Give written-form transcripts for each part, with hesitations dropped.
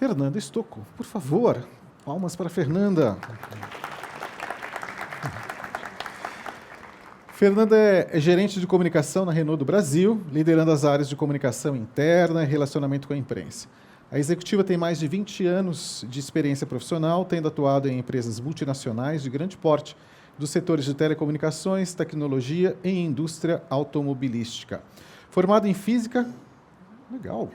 Fernanda Stocco, por favor. Palmas para a Fernanda. Fernanda é gerente de comunicação na Renault do Brasil, liderando as áreas de comunicação interna e relacionamento com a imprensa. A executiva tem mais de 20 anos de experiência profissional, tendo atuado em empresas multinacionais de grande porte, dos setores de telecomunicações, tecnologia e indústria automobilística. Formada em física, legal,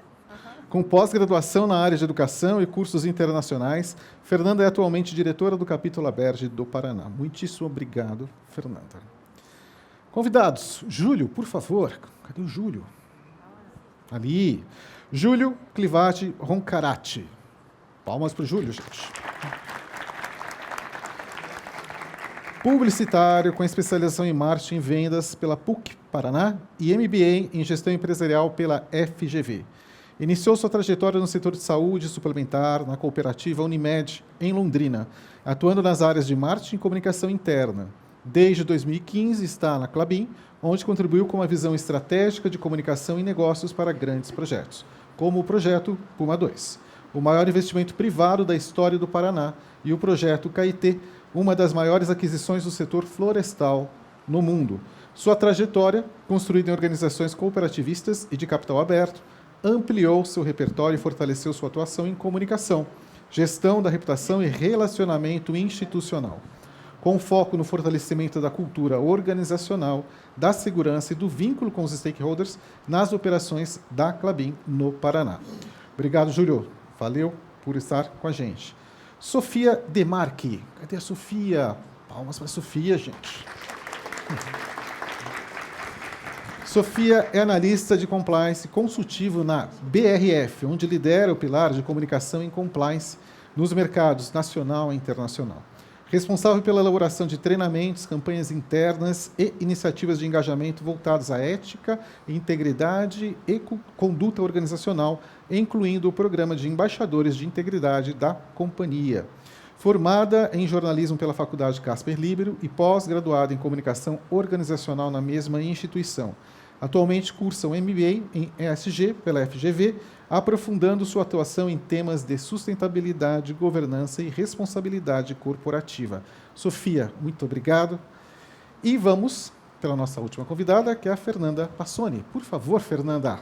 com pós-graduação na área de educação e cursos internacionais, Fernanda é atualmente diretora do capítulo Aberge do Paraná. Muitíssimo obrigado, Fernanda. Convidados, Júlio, por favor. Cadê o Júlio? Ali. Júlio Clivati Roncarati. Palmas para o Júlio, gente. Publicitário com especialização em marketing e vendas pela PUC Paraná e MBA em gestão empresarial pela FGV. Iniciou sua trajetória no setor de saúde suplementar na cooperativa Unimed, em Londrina, atuando nas áreas de marketing e comunicação interna. Desde 2015 está na Klabin, onde contribuiu com uma visão estratégica de comunicação e negócios para grandes projetos, como o projeto Puma 2, o maior investimento privado da história do Paraná, e o projeto Caetê, uma das maiores aquisições do setor florestal no mundo. Sua trajetória, construída em organizações cooperativistas e de capital aberto, ampliou seu repertório e fortaleceu sua atuação em comunicação, gestão da reputação e relacionamento institucional, com foco no fortalecimento da cultura organizacional, da segurança e do vínculo com os stakeholders nas operações da Klabin no Paraná. Obrigado, Júlio. Valeu por estar com a gente. Sofia Demarchi. Cadê a Sofia? Palmas para a Sofia, gente. Sofia é analista de compliance consultivo na BRF, onde lidera o pilar de comunicação em compliance nos mercados nacional e internacional. Responsável pela elaboração de treinamentos, campanhas internas e iniciativas de engajamento voltadas à ética, integridade e conduta organizacional, incluindo o programa de embaixadores de integridade da companhia. Formada em jornalismo pela Faculdade Casper Libero e pós-graduada em comunicação organizacional na mesma instituição. Atualmente cursa um MBA em ESG pela FGV, aprofundando sua atuação em temas de sustentabilidade, governança e responsabilidade corporativa. Sofia, muito obrigado. E vamos pela nossa última convidada, que é a Fernanda Passoni. Por favor, Fernanda.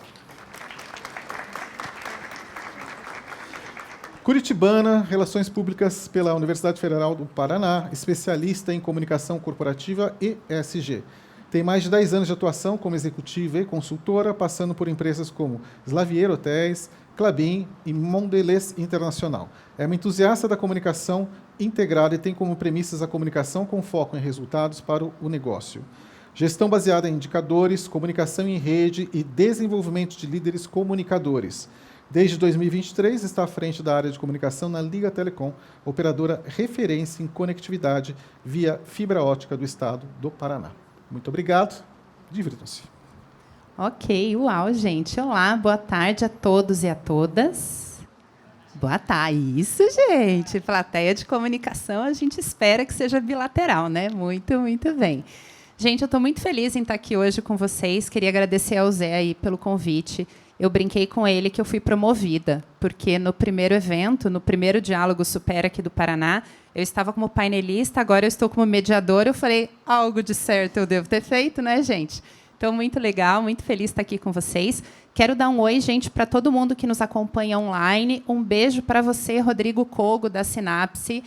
Curitibana, Relações Públicas pela Universidade Federal do Paraná, especialista em comunicação corporativa e ESG. Tem mais de 10 anos de atuação como executiva e consultora, passando por empresas como Slavier Hotéis, Klabin e Mondelez Internacional. É uma entusiasta da comunicação integrada e tem como premissas a comunicação com foco em resultados para o negócio. Gestão baseada em indicadores, comunicação em rede e desenvolvimento de líderes comunicadores. Desde 2023, está à frente da área de comunicação na Liga Telecom, operadora referência em conectividade via fibra ótica do estado do Paraná. Muito obrigado. Divirtam-se. Ok, uau, gente. Olá, boa tarde a todos e a todas. Boa tarde. Isso, gente. Plateia de comunicação, a gente espera que seja bilateral, né? Muito, muito bem. Gente, eu estou muito feliz em estar aqui hoje com vocês. Queria agradecer ao Zé aí pelo convite. Eu brinquei com ele que eu fui promovida, porque no primeiro evento, no primeiro Diálogo Supera aqui do Paraná, eu estava como painelista, agora eu estou como mediadora. Eu falei, algo de certo eu devo ter feito, né, gente? Então, muito legal, muito feliz de estar aqui com vocês. Quero dar um oi, gente, para todo mundo que nos acompanha online. Um beijo para você, Rodrigo Cogo, da Sinapse.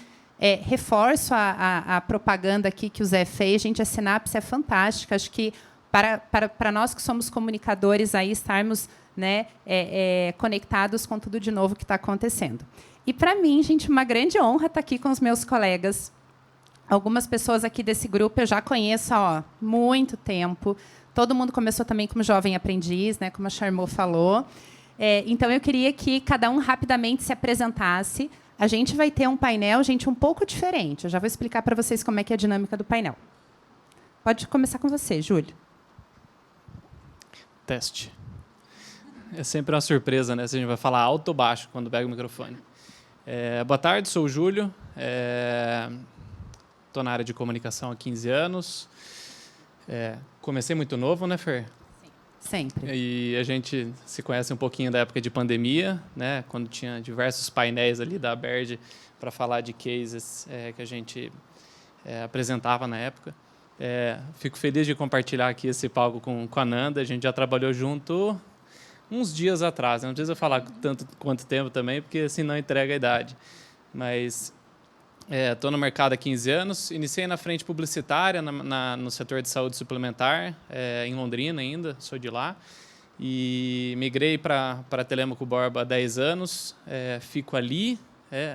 Reforço a propaganda aqui que o Zé fez. Gente, a Sinapse é fantástica. Acho que para nós que somos comunicadores, aí estarmos, né, conectados com tudo de novo que está acontecendo. E, para mim, gente, uma grande honra estar aqui com os meus colegas. Algumas pessoas aqui desse grupo eu já conheço há muito tempo. Todo mundo começou também como jovem aprendiz, né, como a Charmot falou. Então, eu queria que cada um rapidamente se apresentasse. A gente vai ter um painel, gente, um pouco diferente. Eu já vou explicar para vocês como é que é a dinâmica do painel. Pode começar com você, Júlio. Teste. É sempre uma surpresa, né? Se a gente vai falar alto ou baixo quando pega o microfone. Boa tarde, sou o Júlio. Estou na área de comunicação há 15 anos. Comecei muito novo, né, Fer? Sim. Sempre. E a gente se conhece um pouquinho da época de pandemia, né? Quando tinha diversos painéis ali da Aberj para falar de cases que a gente apresentava na época. Fico feliz de compartilhar aqui esse palco com a Nanda. A gente já trabalhou junto uns dias atrás. Não precisa falar tanto quanto tempo também, porque senão entrega a idade. Mas estou no mercado há 15 anos. Iniciei na frente publicitária, no setor de saúde suplementar, em Londrina ainda, sou de lá. E migrei para Telêmaco Borba há 10 anos. Fico ali.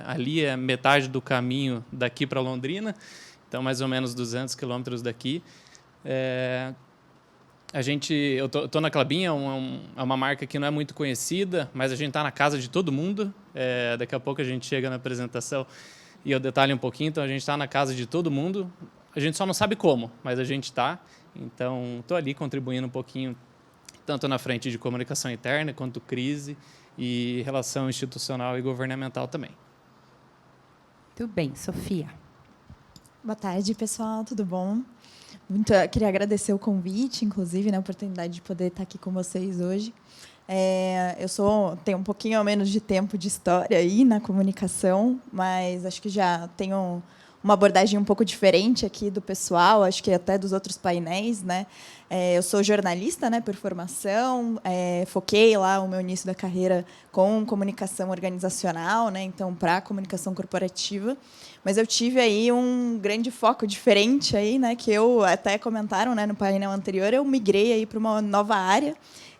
Ali é metade do caminho daqui para Londrina. Então, mais ou menos 200 quilômetros daqui. Eu tô na Klabin, é uma marca que não é muito conhecida, mas a gente está na casa de todo mundo. Daqui a pouco a gente chega na apresentação e eu detalho um pouquinho. Então, a gente está na casa de todo mundo. A gente só não sabe como, mas a gente está. Então, estou ali contribuindo um pouquinho, tanto na frente de comunicação interna, quanto crise e relação institucional e governamental também. Muito bem, Sofia. Boa tarde, pessoal, tudo bom? Queria agradecer o convite, inclusive, a oportunidade de poder estar aqui com vocês hoje. Tenho um pouquinho ou menos de tempo de história aí na comunicação, mas acho que já tenho uma abordagem um pouco diferente aqui do pessoal, acho que até dos outros painéis, né? Eu sou jornalista, né, por formação, foquei lá o meu início da carreira com comunicação organizacional, né, então para comunicação corporativa, mas eu tive aí um grande foco diferente aí, né, que até comentaram, né, no painel anterior, eu migrei aí para uma nova área.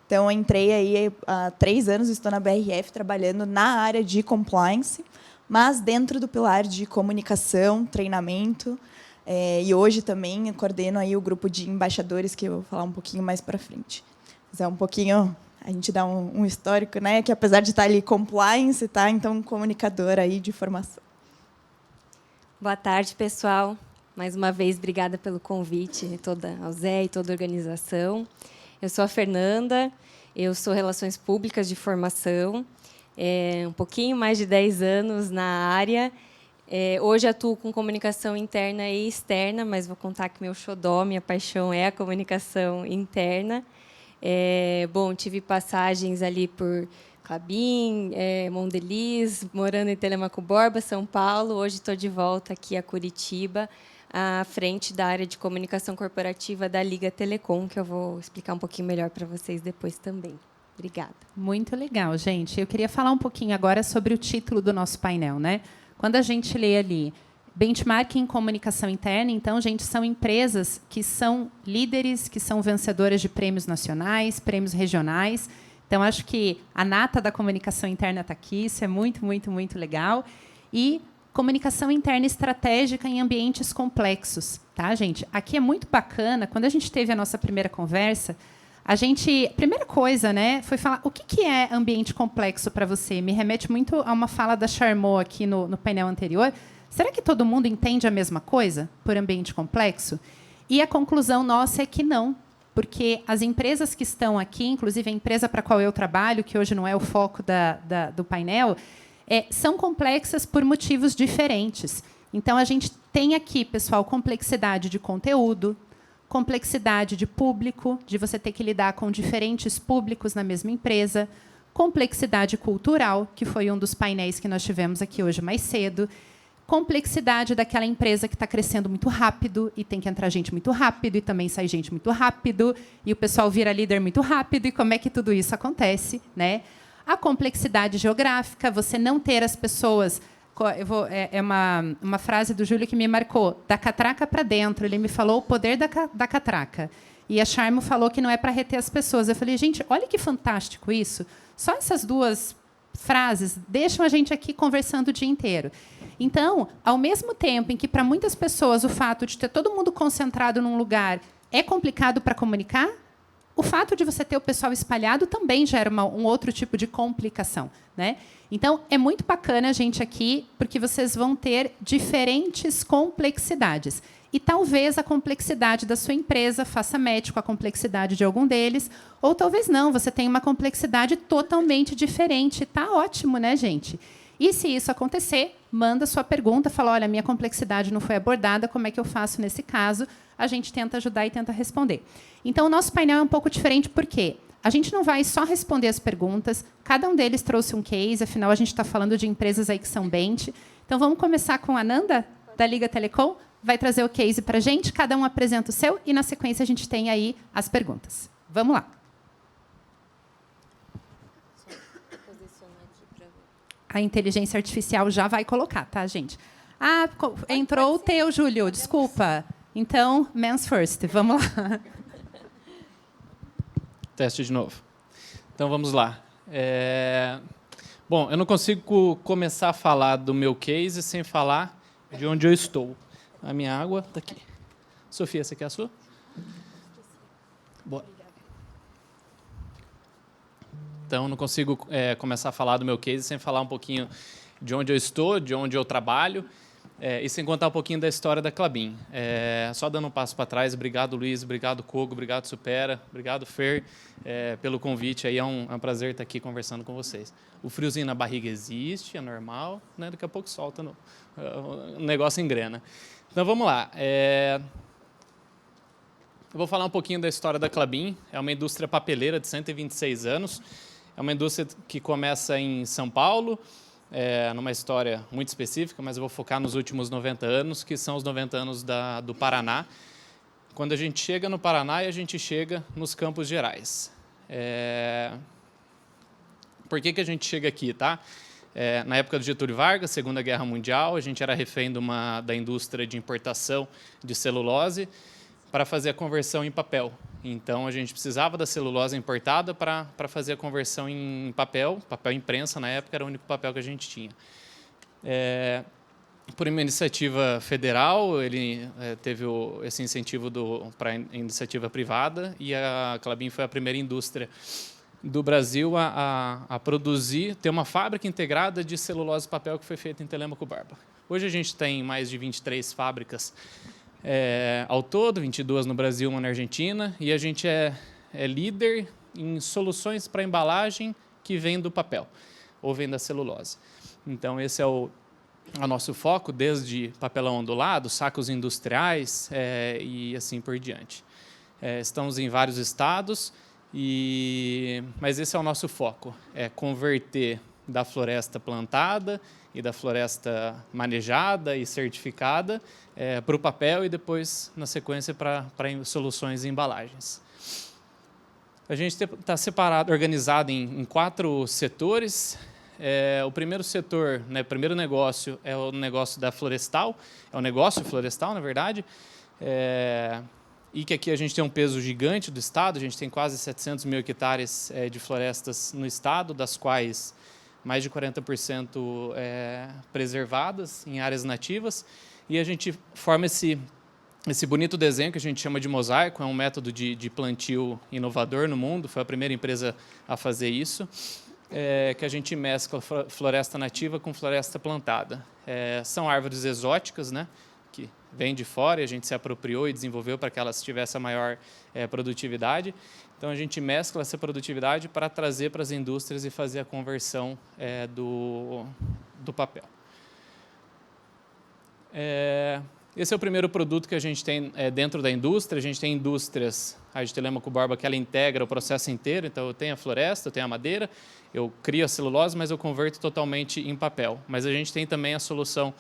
Então, eu entrei aí há 3 anos, estou na BRF trabalhando na área de compliance, mas dentro do pilar de comunicação, treinamento, e hoje também coordeno aí o grupo de embaixadores, que eu vou falar um pouquinho mais para frente. Mas um pouquinho, a gente dá um histórico, né, que apesar de estar ali compliance, tá, então comunicadora aí de formação. Boa tarde, pessoal. Mais uma vez, obrigada pelo convite, ao Zé e toda a organização. Eu sou a Fernanda, eu sou Relações Públicas de formação, um pouquinho mais de 10 anos na área. Hoje atuo com comunicação interna e externa, mas vou contar que meu xodó, minha paixão é a comunicação interna. Tive passagens ali por Klabin, Mondelez, morando em Telêmaco Borba, São Paulo. Hoje estou de volta aqui a Curitiba, à frente da área de comunicação corporativa da Liga Telecom, que eu vou explicar um pouquinho melhor para vocês depois também. Obrigada. Muito legal, gente. Eu queria falar um pouquinho agora sobre o título do nosso painel, né? Quando a gente lê ali benchmarking em comunicação interna, então, gente, são empresas que são líderes, que são vencedoras de prêmios nacionais, prêmios regionais. Então, acho que a nata da comunicação interna está aqui, isso é muito, muito, muito legal. E comunicação interna estratégica em ambientes complexos, tá, gente? Aqui é muito bacana, quando a gente teve a nossa primeira conversa, a primeira coisa, né, foi falar o que é ambiente complexo para você. Me remete muito a uma fala da Charmot aqui no painel anterior. Será que todo mundo entende a mesma coisa por ambiente complexo? E a conclusão nossa é que não, porque as empresas que estão aqui, inclusive a empresa para a qual eu trabalho, que hoje não é o foco do painel, são complexas por motivos diferentes. Então, a gente tem aqui, pessoal, complexidade de conteúdo, complexidade de público, de você ter que lidar com diferentes públicos na mesma empresa, complexidade cultural, que foi um dos painéis que nós tivemos aqui hoje mais cedo, complexidade daquela empresa que está crescendo muito rápido e tem que entrar gente muito rápido e também sai gente muito rápido e o pessoal vira líder muito rápido e como é que tudo isso acontece, né? A complexidade geográfica, você não ter as pessoas... uma frase do Júlio que me marcou, da catraca para dentro. Ele me falou o poder da catraca. E a Charmo falou que não é para reter as pessoas. Eu falei, gente, olha que fantástico isso. Só essas 2 frases deixam a gente aqui conversando o dia inteiro. Então, ao mesmo tempo em que, para muitas pessoas, o fato de ter todo mundo concentrado num lugar é complicado para comunicar, o fato de você ter o pessoal espalhado também gera um outro tipo de complicação, né? Então, é muito bacana a gente aqui, porque vocês vão ter diferentes complexidades. E talvez a complexidade da sua empresa faça match com a complexidade de algum deles, ou talvez não, você tenha uma complexidade totalmente diferente. Está ótimo, né, gente? E se isso acontecer, manda sua pergunta, fala, olha, a minha complexidade não foi abordada, como é que eu faço nesse caso? A gente tenta ajudar e tenta responder. Então, o nosso painel é um pouco diferente, por quê? A gente não vai só responder as perguntas, cada um deles trouxe um case, afinal, a gente está falando de empresas aí que são bench. Então, vamos começar com a Nanda, da Liga Telecom, vai trazer o case para a gente, cada um apresenta o seu, e, na sequência, a gente tem aí as perguntas. Vamos lá. A inteligência artificial já vai colocar, tá, gente? Ah, entrou o teu, Júlio, desculpa. Então, men's first, vamos lá. Teste de novo. Então, vamos lá. Bom, eu não consigo começar a falar do meu case sem falar de onde eu estou. A minha água está aqui. Sofia, você quer a sua? Boa. Então, não consigo começar a falar do meu case sem falar um pouquinho de onde eu estou, de onde eu trabalho, e sem contar um pouquinho da história da Klabin. Só dando um passo para trás, obrigado, Luiz, obrigado, Kogo, obrigado, Supera, obrigado, Fer, pelo convite. Aí é um prazer estar aqui conversando com vocês. O friozinho na barriga existe, é normal, né? Daqui a pouco solta, o negócio engrena. Então, vamos lá. Eu vou falar um pouquinho da história da Klabin. É uma indústria papeleira de 126 anos. É uma indústria que começa em São Paulo, numa história muito específica, mas eu vou focar nos últimos 90 anos, que são os 90 anos do Paraná. Quando a gente chega no Paraná e a gente chega nos Campos Gerais. Por que a gente chega aqui, tá? Na época do Getúlio Vargas, Segunda Guerra Mundial, a gente era refém da indústria de importação de celulose para fazer a conversão em papel. Então, a gente precisava da celulose importada para fazer a conversão em papel imprensa, na época, era o único papel que a gente tinha. Por uma iniciativa federal, ele teve esse incentivo para a iniciativa privada, e a Klabin foi a primeira indústria do Brasil a produzir, ter uma fábrica integrada de celulose e papel que foi feita em Telêmaco Barba. Hoje a gente tem mais de 23 fábricas ao todo, 22 no Brasil, uma na Argentina, e a gente é líder em soluções para embalagem que vem do papel, ou vem da celulose. Então, esse é o nosso foco, desde papelão ondulado, sacos industriais e assim por diante. Estamos em vários estados, mas esse é o nosso foco, converter da floresta plantada e da floresta manejada e certificada para o papel e depois, na sequência, para soluções e embalagens. A gente está separado, organizado em 4 setores. O primeiro setor, né, o primeiro negócio é o negócio da florestal, é o negócio florestal, na verdade, e que aqui a gente tem um peso gigante do estado, a gente tem quase 700 mil hectares de florestas no estado, das quais mais de 40% preservadas em áreas nativas, e a gente forma esse bonito desenho que a gente chama de mosaico, é um método de plantio inovador no mundo, foi a primeira empresa a fazer isso, que a gente mescla floresta nativa com floresta plantada. São árvores exóticas, né, que vêm de fora e a gente se apropriou e desenvolveu para que elas tivessem a maior produtividade. Então, a gente mescla essa produtividade para trazer para as indústrias e fazer a conversão do papel. Esse é o primeiro produto que a gente tem dentro da indústria. A gente tem indústrias, a de Telêmaco Borba, que ela integra o processo inteiro. Então, eu tenho a floresta, eu tenho a madeira, eu crio a celulose, mas eu converto totalmente em papel. Mas a gente tem também a solução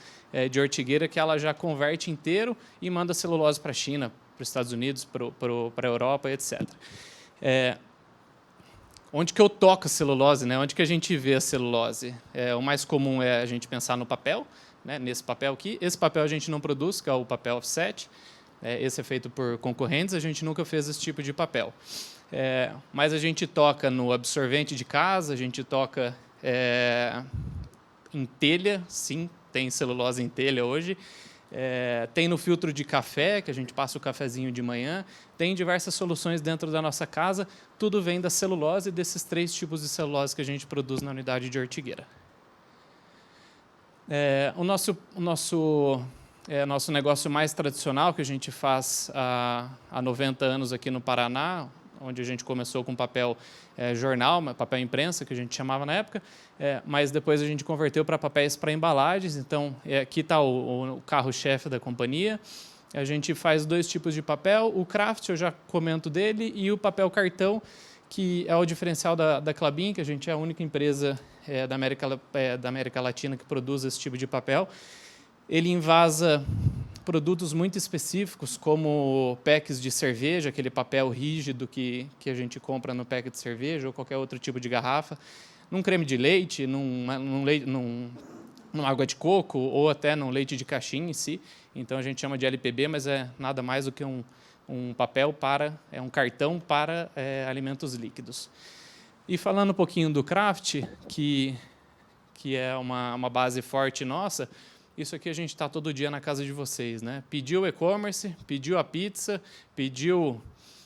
de ortigueira, que ela já converte inteiro e manda a celulose para a China, para os Estados Unidos, para a Europa, etc. Onde que eu toco a celulose, né? Onde que a gente vê a celulose? O mais comum é a gente pensar no papel, né? Nesse papel aqui. Esse papel a gente não produz, que é o papel offset. Esse é feito por concorrentes, a gente nunca fez esse tipo de papel. Mas a gente toca no absorvente de casa, a gente toca em telha, sim, tem celulose em telha hoje. Tem no filtro de café, que a gente passa o cafezinho de manhã. Tem diversas soluções dentro da nossa casa. Tudo vem da celulose e desses 3 tipos de celulose que a gente produz na unidade de ortigueira. O nosso negócio mais tradicional, que a gente faz há 90 anos aqui no Paraná, onde a gente começou com papel jornal, papel imprensa, que a gente chamava na época, mas depois a gente converteu para papéis para embalagens. Então, aqui está o carro-chefe da companhia. A gente faz 2 tipos de papel, o Kraft, eu já comento dele, e o papel cartão, que é o diferencial da Klabin, que a gente é a única empresa da América Latina que produz esse tipo de papel. Ele envasa produtos muito específicos, como packs de cerveja, aquele papel rígido que a gente compra no pack de cerveja, ou qualquer outro tipo de garrafa, num creme de leite, numa água de coco, ou até num leite de caixinha em si. Então, a gente chama de LPB, mas é nada mais do que um papel um cartão para alimentos líquidos. E falando um pouquinho do Kraft, que é uma base forte nossa, isso aqui a gente está todo dia na casa de vocês, né? Pediu o e-commerce, pediu a pizza, pediu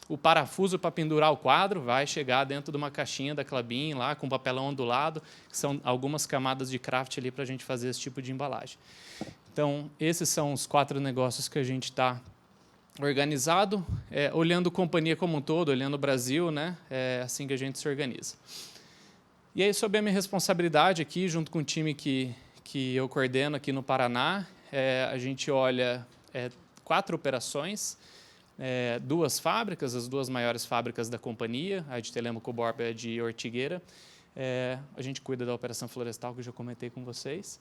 o parafuso para pendurar o quadro, vai chegar dentro de uma caixinha da Klabin, lá com papelão ondulado, que são algumas camadas de Kraft ali para a gente fazer esse tipo de embalagem. Então, esses são os 4 negócios que a gente está organizado, olhando a companhia como um todo, olhando o Brasil, né? É assim que a gente se organiza. E aí, sob a minha responsabilidade aqui, junto com o time que eu coordeno aqui no Paraná, a gente olha 4 operações, 2 fábricas, as 2 maiores fábricas da companhia, a de Telêmaco Borba e a de Ortigueira. A gente cuida da operação florestal, que eu já comentei com vocês.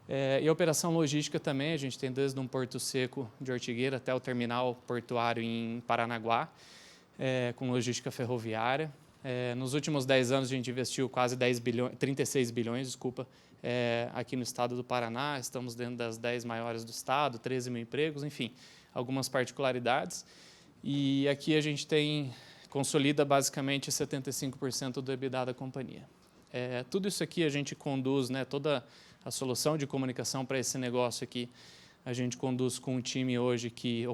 E a operação logística também, a gente tem desde um porto seco de Ortigueira até o terminal portuário em Paranaguá, com logística ferroviária. Nos últimos 10 anos, a gente investiu quase 36 bilhões, aqui no estado do Paraná. Estamos dentro das 10 maiores do estado, 13 mil empregos, enfim, algumas particularidades. E aqui a gente consolida basicamente 75% do EBITDA da companhia. Tudo isso aqui a gente conduz, né, toda a solução de comunicação para esse negócio aqui, a gente conduz com um time hoje que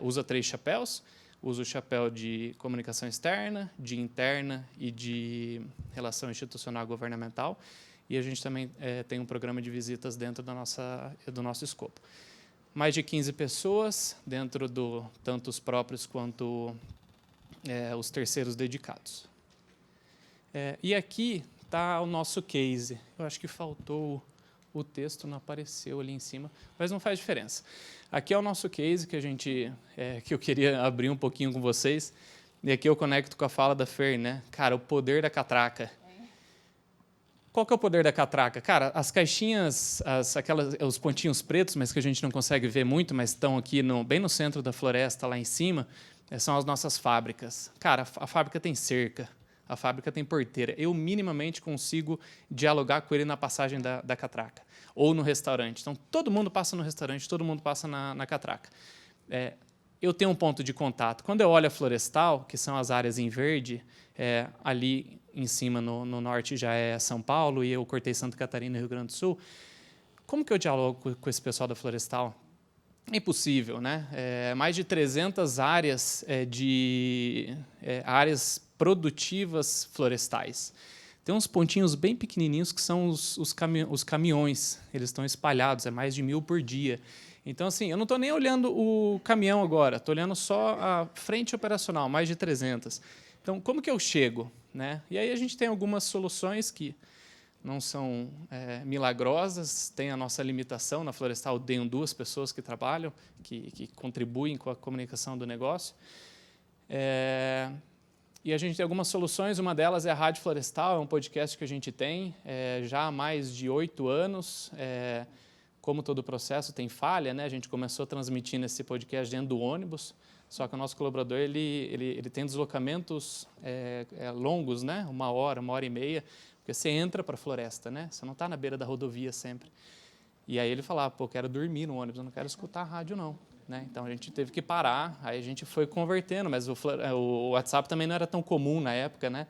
usa 3 chapéus. Usa o chapéu de comunicação externa, de interna e de relação institucional governamental. E a gente também tem um programa de visitas dentro do nosso escopo. Mais de 15 pessoas dentro tanto os próprios quanto os terceiros dedicados. E aqui está o nosso case. Eu acho que faltou o texto, não apareceu ali em cima, mas não faz diferença. Aqui é o nosso case que eu queria abrir um pouquinho com vocês. E aqui eu conecto com a fala da Fer, né? Cara, o poder da catraca. Qual que é o poder da catraca? Cara, as caixinhas, os pontinhos pretos, mas que a gente não consegue ver muito, mas estão aqui bem no centro da floresta, lá em cima, são as nossas fábricas. Cara, a fábrica tem cerca, a fábrica tem porteira. Eu minimamente consigo dialogar com ele na passagem da catraca ou no restaurante. Então, todo mundo passa no restaurante, todo mundo passa na catraca. Eu tenho um ponto de contato. Quando eu olho a florestal, que são as áreas em verde, ali em cima, no norte, já é São Paulo, e eu cortei Santa Catarina e Rio Grande do Sul, como que eu dialogo com esse pessoal da florestal? É impossível, né? Mais de 300 áreas áreas produtivas florestais. Tem uns pontinhos bem pequenininhos que são os caminhões. Eles estão espalhados, mais de 1.000 por dia. Então, assim, eu não estou nem olhando o caminhão agora, estou olhando só a frente operacional, mais de 300. Então, como que eu chego, né? E aí a gente tem algumas soluções que não são milagrosas, tem a nossa limitação. Na Florestal, tenho 2 pessoas que trabalham, que contribuem com a comunicação do negócio. E a gente tem algumas soluções, uma delas é a Rádio Florestal, é um podcast que a gente tem já há mais de 8 anos. Como todo processo tem falha, né? A gente começou transmitindo esse podcast dentro do ônibus, só que o nosso colaborador ele tem deslocamentos longos, né? 1 hora, 1h30, porque você entra para a floresta, né? Você não está na beira da rodovia sempre. E aí ele falava, pô, eu quero dormir no ônibus, eu não quero escutar a rádio não. Né? Então a gente teve que parar, aí a gente foi convertendo, mas o WhatsApp também não era tão comum na época, né?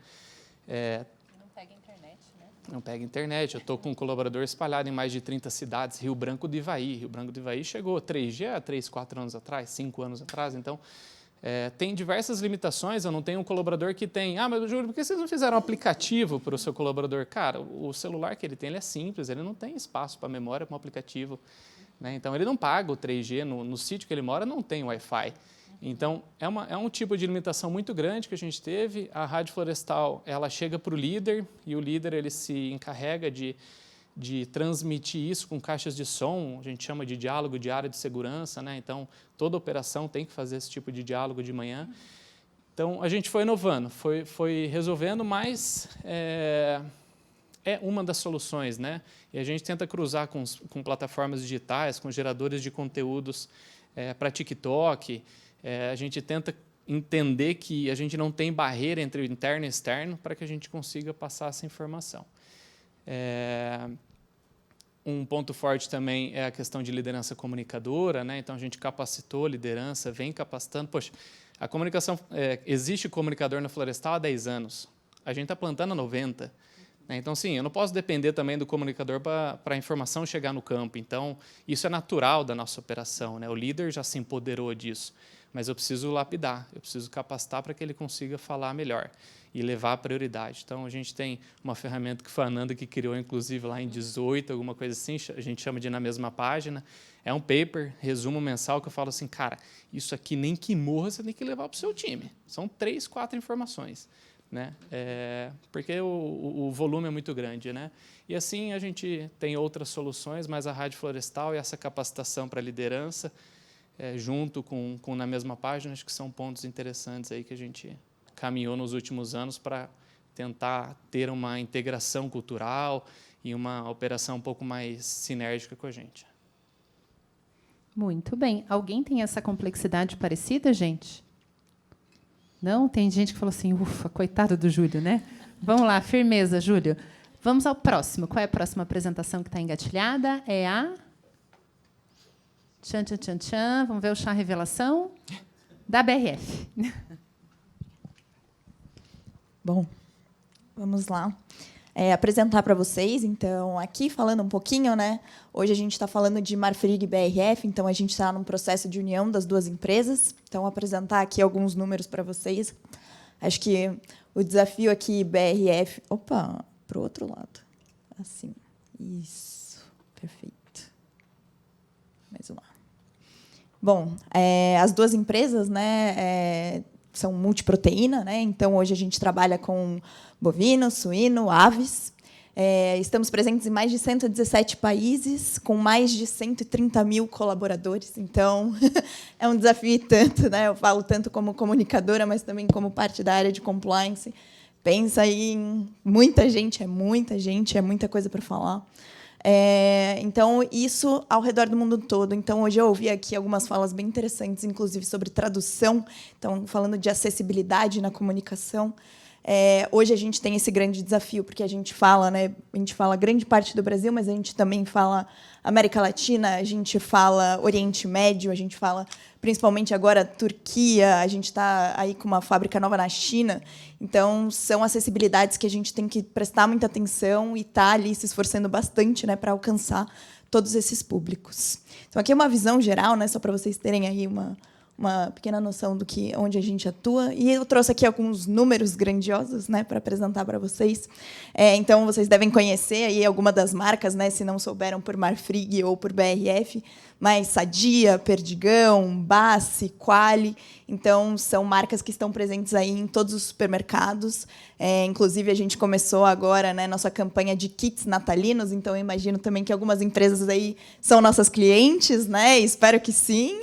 Não pega internet, né? Não pega internet. Eu estou com um colaborador espalhado em mais de 30 cidades, Rio Branco do Ivaí. Rio Branco do Ivaí chegou 3G há 3, 4 anos atrás, 5 anos atrás. Então, tem diversas limitações. Eu não tenho um colaborador que tem... mas Júlio, por que vocês não fizeram um aplicativo para o seu colaborador? Cara, o celular que ele tem, ele é simples, ele não tem espaço para memória para um aplicativo. Né? Então, ele não paga o 3G, no sítio que ele mora não tem Wi-Fi. Então, é um tipo de limitação muito grande que a gente teve. A Rádio Florestal, ela chega para o líder, e o líder ele se encarrega de transmitir isso com caixas de som, a gente chama de diálogo de área de segurança, né? Então, toda operação tem que fazer esse tipo de diálogo de manhã. Então, a gente foi inovando, foi resolvendo, mas é uma das soluções, né? E a gente tenta cruzar com plataformas digitais, com geradores de conteúdos para TikTok. A gente tenta entender que a gente não tem barreira entre o interno e o externo para que a gente consiga passar essa informação. Um ponto forte também é a questão de liderança comunicadora, né? Então, a gente capacitou liderança, vem capacitando. Poxa, a comunicação, existe comunicador na Florestal há 10 anos. A gente está plantando há 90. Né? Então, sim, eu não posso depender também do comunicador para a informação chegar no campo. Então, isso é natural da nossa operação, né? O líder já se empoderou disso, mas eu preciso lapidar, eu preciso capacitar para que ele consiga falar melhor e levar a prioridade. Então, a gente tem uma ferramenta que foi a Ananda que criou, inclusive, lá em 18, alguma coisa assim, a gente chama de Na Mesma Página. É um paper, resumo mensal, que eu falo assim, cara, isso aqui nem que morra, você tem que levar para o seu time. São 3, 4 informações. Né? Porque o volume é muito grande. Né? E assim a gente tem outras soluções, mas a Rádio Florestal e essa capacitação para a liderança, junto com Na Mesma Página, acho que são pontos interessantes aí que a gente caminhou nos últimos anos para tentar ter uma integração cultural e uma operação um pouco mais sinérgica com a gente. Muito bem. Alguém tem essa complexidade parecida, gente? Não? Tem gente que falou assim, ufa, coitado do Júlio, né? Vamos lá, firmeza, Júlio. Vamos ao próximo. Qual é a próxima apresentação que está engatilhada? É a... Tchan, tchan, tchan, tchan. Vamos ver o chá revelação da BRF. Bom, vamos lá. Apresentar para vocês, então, aqui falando um pouquinho, né? Hoje a gente está falando de Marfrig e BRF, então a gente está num processo de união das duas empresas. Então, apresentar aqui alguns números para vocês. Acho que o desafio aqui, BRF... Opa, para o outro lado. Assim. Isso. Perfeito. Mais uma. Bom, as duas empresas, né, são multiproteína, né? Então, hoje a gente trabalha com bovino, suíno, aves. Estamos presentes em mais de 117 países, com mais de 130 mil colaboradores. Então, é um desafio tanto, né? Eu falo tanto como comunicadora, mas também como parte da área de compliance. Pensa aí em muita gente, é muita coisa para falar. Então, isso ao redor do mundo todo. Então, hoje eu ouvi aqui algumas falas bem interessantes, inclusive sobre tradução. Então, falando de acessibilidade na comunicação. Hoje a gente tem esse grande desafio, porque a gente fala, né, grande parte do Brasil, mas a gente também fala América Latina, a gente fala Oriente Médio, a gente fala principalmente agora Turquia, a gente está aí com uma fábrica nova na China. Então, são acessibilidades que a gente tem que prestar muita atenção e estar ali se esforçando bastante, né, para alcançar todos esses públicos. Então, aqui é uma visão geral, né, só para vocês terem aí uma pequena noção do que onde a gente atua. E eu trouxe aqui alguns números grandiosos, né, para apresentar para vocês. Então, vocês devem conhecer aí alguma das marcas, né, se não souberam, por Marfrig ou por BRF, mas Sadia, Perdigão, Bassi, Quali. Então, são marcas que estão presentes aí em todos os supermercados. Inclusive, a gente começou agora, né, nossa campanha de kits natalinos. Então, eu imagino também que algumas empresas aí são nossas clientes, né? Espero que sim.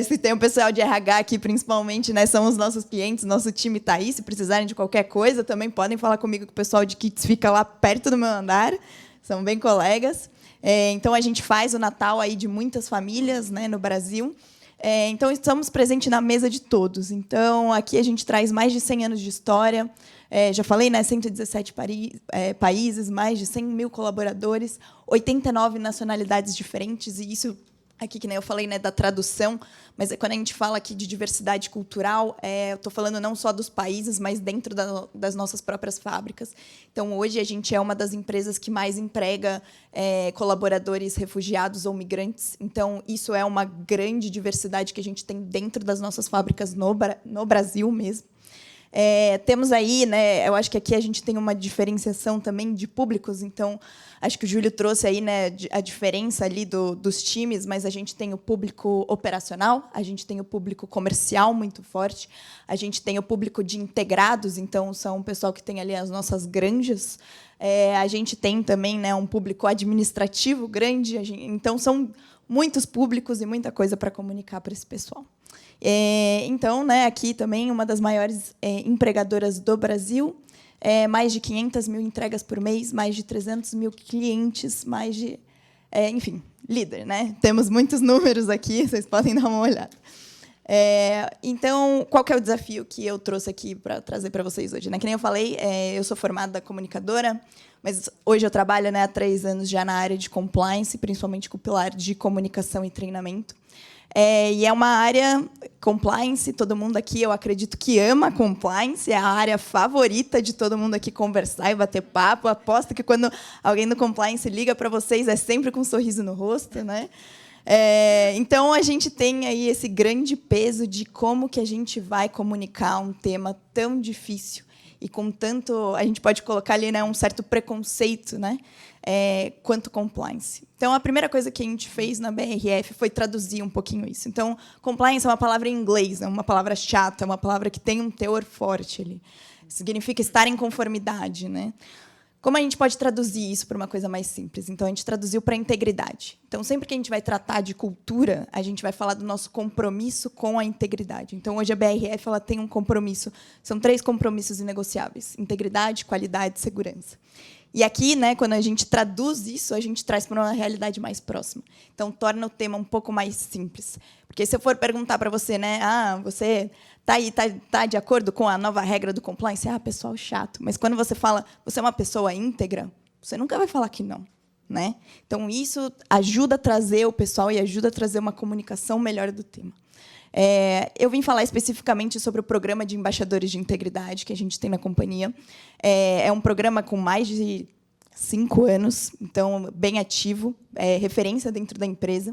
Se tem o pessoal de RH aqui, principalmente, né, são os nossos clientes. Nosso time está aí. Se precisarem de qualquer coisa, também podem falar comigo, que o pessoal de kits fica lá perto do meu andar. São bem colegas. Então, a gente faz o Natal aí de muitas famílias, né, no Brasil. Então, estamos presentes na mesa de todos. Então, aqui a gente traz mais de 100 anos de história. Já falei, né, 117 países, mais de 100 mil colaboradores, 89 nacionalidades diferentes. E isso, aqui, que nem eu falei, né, da tradução, mas quando a gente fala aqui de diversidade cultural, eu estou falando não só dos países, mas dentro das nossas próprias fábricas. Então, hoje, a gente é uma das empresas que mais emprega colaboradores refugiados ou migrantes. Então, isso é uma grande diversidade que a gente tem dentro das nossas fábricas no Brasil mesmo. Temos aí, né, eu acho que aqui a gente tem uma diferenciação também de públicos, então acho que o Júlio trouxe aí, né, a diferença ali dos times, mas a gente tem o público operacional, a gente tem o público comercial muito forte, a gente tem o público de integrados, então são o pessoal que tem ali as nossas granjas, a gente tem também, né, um público administrativo grande, então são muitos públicos e muita coisa para comunicar para esse pessoal. Então, né, aqui também uma das maiores empregadoras do Brasil, mais de 500 mil entregas por mês, mais de 300 mil clientes, mais de... enfim, líder, né? Temos muitos números aqui, vocês podem dar uma olhada. Então, qual que é o desafio que eu trouxe aqui para trazer para vocês hoje? Né? Que nem eu falei, eu sou formada comunicadora, mas hoje eu trabalho, né, há 3 anos já na área de compliance, principalmente com o pilar de comunicação e treinamento. E é uma área, compliance, todo mundo aqui, eu acredito que ama compliance, é a área favorita de todo mundo aqui conversar e bater papo. Aposto que quando alguém do compliance liga para vocês, é sempre com um sorriso no rosto, né? Então, a gente tem aí esse grande peso de como que a gente vai comunicar um tema tão difícil e com tanto... A gente pode colocar ali, né, um certo preconceito, né, quanto compliance. Então, a primeira coisa que a gente fez na BRF foi traduzir um pouquinho isso. Então, compliance é uma palavra em inglês, é uma palavra chata, é uma palavra que tem um teor forte ali. Significa estar em conformidade, né? Como a gente pode traduzir isso para uma coisa mais simples? Então, a gente traduziu para integridade. Então, sempre que a gente vai tratar de cultura, a gente vai falar do nosso compromisso com a integridade. Então, hoje a BRF ela tem um compromisso, são 3 compromissos inegociáveis: integridade, qualidade e segurança. E aqui, né, quando a gente traduz isso, a gente traz para uma realidade mais próxima. Então, torna o tema um pouco mais simples. Porque se eu for perguntar para você, né, você tá de acordo com a nova regra do compliance? Pessoal chato. Mas quando você fala, você é uma pessoa íntegra, você nunca vai falar que não, né? Então, isso ajuda a trazer o pessoal e ajuda a trazer uma comunicação melhor do tema. Eu vim falar especificamente sobre o programa de embaixadores de integridade que a gente tem na companhia. É um programa com mais de 5 anos, então bem ativo, referência dentro da empresa.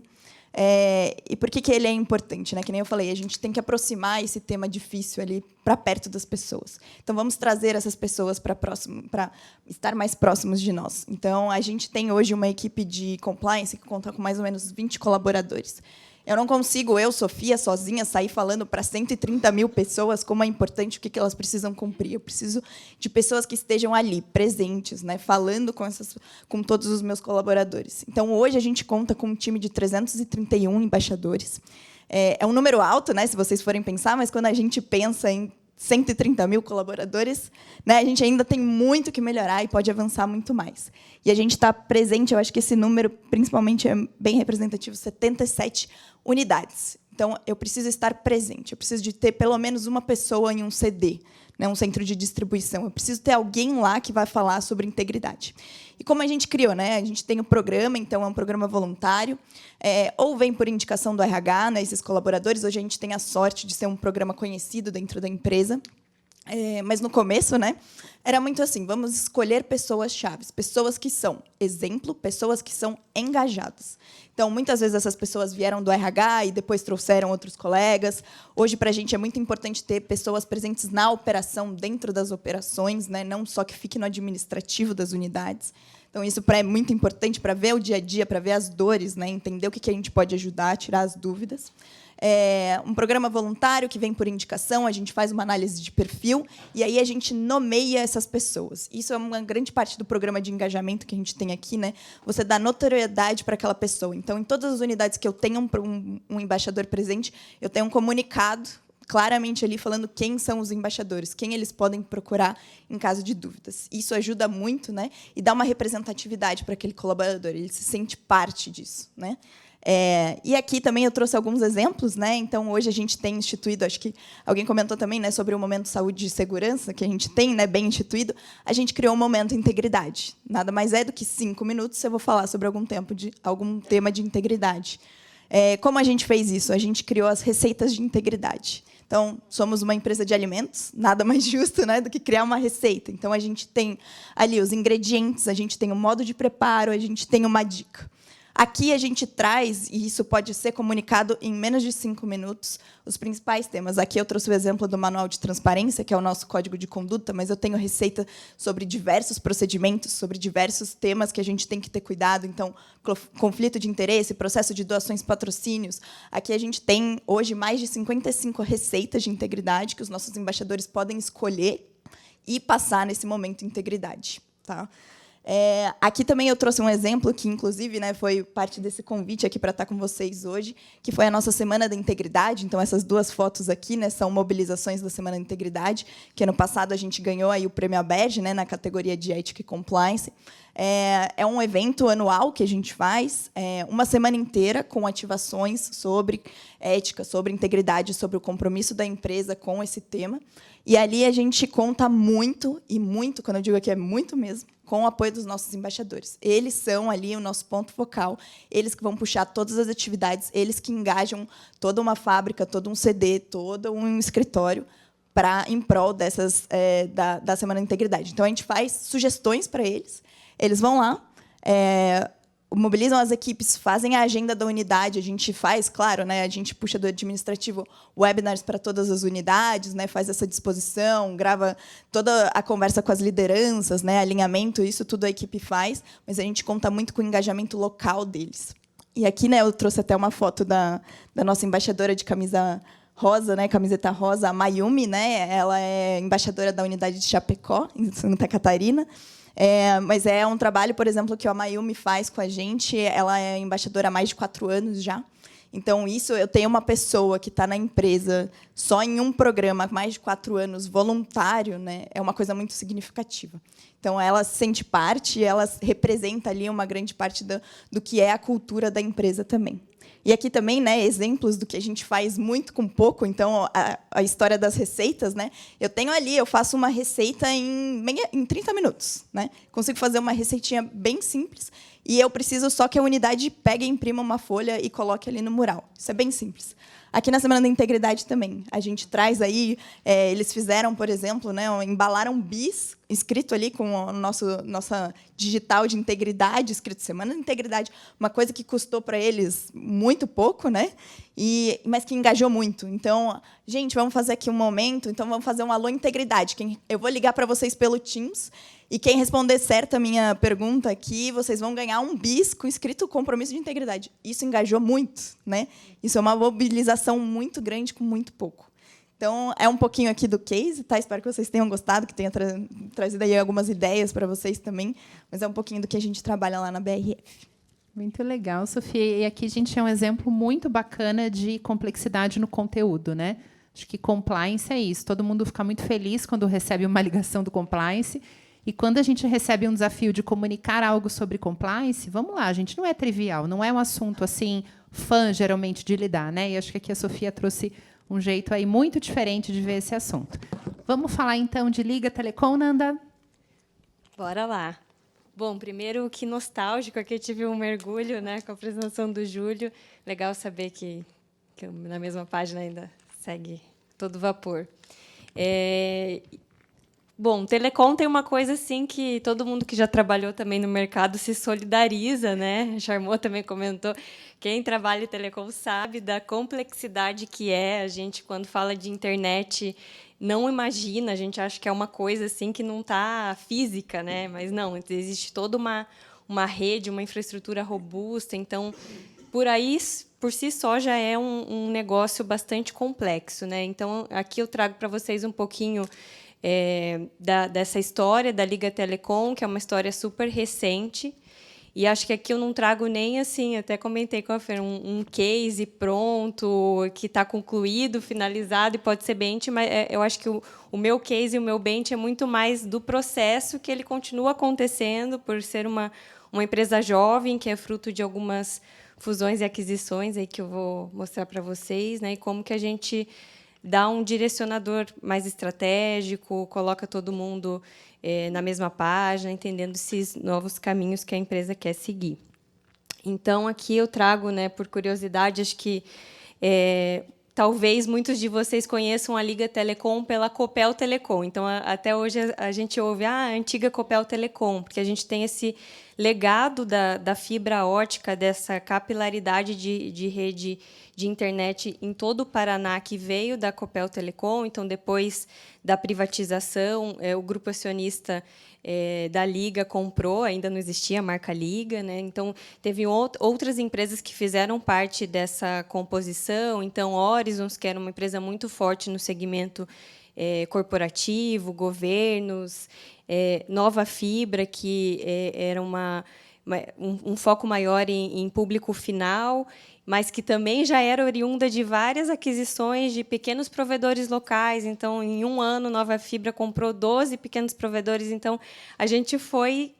E por que ele é importante? Né? Que nem eu falei, a gente tem que aproximar esse tema difícil ali para perto das pessoas. Então, vamos trazer essas pessoas para estar mais próximos de nós. Então, a gente tem hoje uma equipe de compliance que conta com mais ou menos 20 colaboradores. Eu não consigo, Sofia, sozinha, sair falando para 130 mil pessoas como é importante, o que elas precisam cumprir. Eu preciso de pessoas que estejam ali, presentes, né, falando com todos os meus colaboradores. Então, hoje, a gente conta com um time de 331 embaixadores. É um número alto, né, se vocês forem pensar, mas quando a gente pensa em 130 mil colaboradores, né, a gente ainda tem muito que melhorar e pode avançar muito mais. E a gente está presente, eu acho que esse número, principalmente, é bem representativo, 77 unidades. Então, eu preciso estar presente, eu preciso de ter pelo menos uma pessoa em um CD, né, um centro de distribuição. Eu preciso ter alguém lá que vai falar sobre integridade. E como a gente criou, né, a gente tem o programa, então é um programa voluntário, ou vem por indicação do RH, né, esses colaboradores. Hoje a gente tem a sorte de ser um programa conhecido dentro da empresa. Mas no começo, né, era muito assim: vamos escolher pessoas-chave, pessoas que são exemplo, pessoas que são engajadas. Então, muitas vezes essas pessoas vieram do RH e depois trouxeram outros colegas. Hoje, para a gente, é muito importante ter pessoas presentes na operação, dentro das operações, né, não só que fique no administrativo das unidades. Então, isso é muito importante para ver o dia a dia, para ver as dores, né, entender o que a gente pode ajudar, tirar as dúvidas. Um programa voluntário que vem por indicação, a gente faz uma análise de perfil e aí a gente nomeia essas pessoas. Isso é uma grande parte do programa de engajamento que a gente tem aqui, né? Você dá notoriedade para aquela pessoa. Então, em todas as unidades que eu tenho um embaixador presente, eu tenho um comunicado claramente ali falando quem são os embaixadores, quem eles podem procurar em caso de dúvidas. Isso ajuda muito, né? E dá uma representatividade para aquele colaborador, ele se sente parte disso, né? E aqui também eu trouxe alguns exemplos, né? Então, hoje a gente tem instituído, acho que alguém comentou também, né, sobre o momento saúde e segurança que a gente tem, né, bem instituído. A gente criou um momento integridade. Nada mais é do que 5 minutos eu vou falar sobre algum tema de integridade. Como a gente fez isso? A gente criou as receitas de integridade. Então, somos uma empresa de alimentos, nada mais justo, né, do que criar uma receita. Então, a gente tem ali os ingredientes, a gente tem o modo de preparo, a gente tem uma dica. Aqui a gente traz, e isso pode ser comunicado em menos de 5 minutos, os principais temas. Aqui eu trouxe o exemplo do Manual de Transparência, que é o nosso código de conduta, mas eu tenho receita sobre diversos procedimentos, sobre diversos temas que a gente tem que ter cuidado. Então, conflito de interesse, processo de doações, patrocínios. Aqui a gente tem, hoje, mais de 55 receitas de integridade que os nossos embaixadores podem escolher e passar nesse momento de integridade. Tá? Aqui também eu trouxe um exemplo que, inclusive, né, foi parte desse convite aqui para estar com vocês hoje, que foi a nossa Semana da Integridade. Então, essas 2 fotos aqui, né, são mobilizações da Semana da Integridade, que ano passado a gente ganhou aí o Prêmio ABERJ, né, na categoria de Ética e Compliance. É um evento anual que a gente faz, uma semana inteira com ativações sobre ética, sobre integridade, sobre o compromisso da empresa com esse tema. E ali a gente conta muito, e muito, quando eu digo aqui é muito mesmo, com o apoio dos nossos embaixadores. Eles são ali o nosso ponto focal, eles que vão puxar todas as atividades, eles que engajam toda uma fábrica, todo um CD, todo um escritório em prol da Semana da Integridade. Então, a gente faz sugestões para eles, eles vão lá, mobilizam as equipes, fazem a agenda da unidade, a gente faz, claro, né, a gente puxa do administrativo webinars para todas as unidades, né, faz essa disposição, grava toda a conversa com as lideranças, né, alinhamento, isso tudo a equipe faz, mas a gente conta muito com o engajamento local deles. E aqui, né, eu trouxe até uma foto da nossa embaixadora de camisa rosa, né, camiseta rosa, a Mayumi, né, ela é embaixadora da unidade de Chapecó, em Santa Catarina. Mas é um trabalho, por exemplo, que a Mayumi faz com a gente. Ela é embaixadora há mais de 4 anos já. Então, isso, eu tenho uma pessoa que está na empresa só em um programa há mais de 4 anos, voluntário, né, é uma coisa muito significativa. Então, ela se sente parte, ela representa ali uma grande parte do que é a cultura da empresa também. E aqui também, né, exemplos do que a gente faz muito com pouco. Então, a história das receitas, né? Eu faço uma receita em 30 minutos, né? Consigo fazer uma receitinha bem simples e eu preciso só que a unidade pegue e imprima uma folha e coloque ali no mural. Isso é bem simples. Aqui na Semana da Integridade também, a gente traz aí, eles fizeram, por exemplo, né, embalaram bis, escrito ali com o nossa digital de integridade, escrito Semana da Integridade, uma coisa que custou para eles muito pouco, né, mas que engajou muito. Então, gente, vamos fazer aqui um momento, então vamos fazer um alô integridade. Eu vou ligar para vocês pelo Teams, e quem responder certo a minha pergunta aqui, vocês vão ganhar um bis com escrito compromisso de integridade. Isso engajou muito, né? Isso é uma mobilização muito grande com muito pouco. Então, é um pouquinho aqui do case, tá? Espero que vocês tenham gostado, que tenha trazido aí algumas ideias para vocês também, mas é um pouquinho do que a gente trabalha lá na BRF. Muito legal, Sofia. E aqui a gente é um exemplo muito bacana de complexidade no conteúdo, né? Acho que compliance é isso. Todo mundo fica muito feliz quando recebe uma ligação do compliance. E quando a gente recebe um desafio de comunicar algo sobre compliance, vamos lá, gente, não é trivial, não é um assunto assim fã geralmente de lidar, né? E acho que aqui a Sofia trouxe um jeito aí muito diferente de ver esse assunto. Vamos falar então de Liga Telecom, Nanda? Bora lá. Bom, primeiro, que nostálgico, aqui eu tive um mergulho, né, com a apresentação do Júlio. Legal saber que na mesma página ainda segue todo vapor. Bom, telecom tem uma coisa assim que todo mundo que já trabalhou também no mercado se solidariza, né? A Charmot também comentou. Quem trabalha em telecom sabe da complexidade que é. A gente, quando fala de internet, não imagina. A gente acha que é uma coisa assim que não está física, né? Mas não, existe toda uma rede, uma infraestrutura robusta. Então, por si só, já é um negócio bastante complexo, né? Então, aqui eu trago para vocês um pouquinho dessa história da Liga Telecom, que é uma história super recente. E acho que aqui eu não trago nem assim, até comentei com a Fer, um case pronto, que está concluído, finalizado, e pode ser bench, mas eu acho que o meu case e o meu bench é muito mais do processo, que ele continua acontecendo, por ser uma empresa jovem, que é fruto de algumas fusões e aquisições aí que eu vou mostrar para vocês, né, e como que a gente dá um direcionador mais estratégico, coloca todo mundo na mesma página, entendendo esses novos caminhos que a empresa quer seguir. Então, aqui eu trago, né, por curiosidade, acho que talvez muitos de vocês conheçam a Liga Telecom pela Copel Telecom. Então, até hoje, a gente ouve a antiga Copel Telecom, porque a gente tem esse legado da fibra ótica, dessa capilaridade de rede de internet em todo o Paraná, que veio da Copel Telecom. Então, depois da privatização, o grupo acionista da Liga comprou, ainda não existia a marca Liga, né? Então, teve outras empresas que fizeram parte dessa composição. Então, Horizons, que era uma empresa muito forte no segmento corporativo, governos, Nova Fibra, que era um foco maior em público final, mas que também já era oriunda de várias aquisições de pequenos provedores locais. Então, em um ano, Nova Fibra comprou 12 pequenos provedores. Então, a gente foi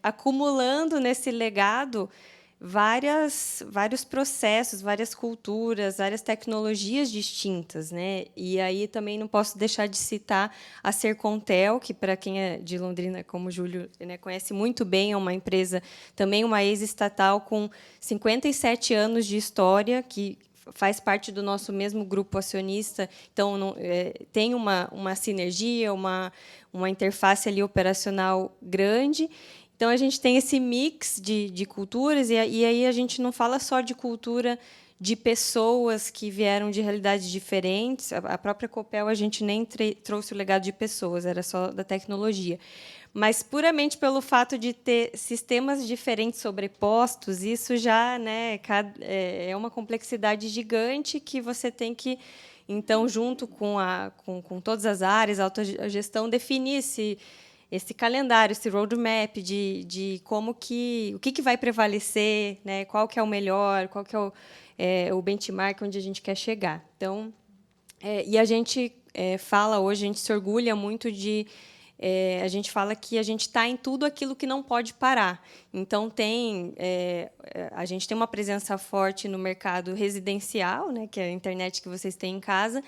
acumulando nesse legado vários processos, várias culturas, várias tecnologias distintas, né? E aí também não posso deixar de citar a Sercontel, que, para quem é de Londrina, como o Júlio, né, conhece muito bem, é uma empresa, também uma ex-estatal com 57 anos de história, que faz parte do nosso mesmo grupo acionista. Então, tem uma sinergia, uma interface ali operacional grande. Então, a gente tem esse mix de culturas, e aí a gente não fala só de cultura de pessoas que vieram de realidades diferentes. A própria Copel, a gente nem trouxe o legado de pessoas, era só da tecnologia. Mas, puramente pelo fato de ter sistemas diferentes sobrepostos, isso já, né, é uma complexidade gigante que você tem que, então, junto com todas as áreas, a autogestão, definir esse calendário, esse roadmap de como o que vai prevalecer, né? Qual que é o melhor, qual que é o benchmark onde a gente quer chegar. Então, e a gente fala hoje, a gente se orgulha muito a gente fala que a gente está em tudo aquilo que não pode parar. Então, a gente tem uma presença forte no mercado residencial, né, que é a internet que vocês têm em casa,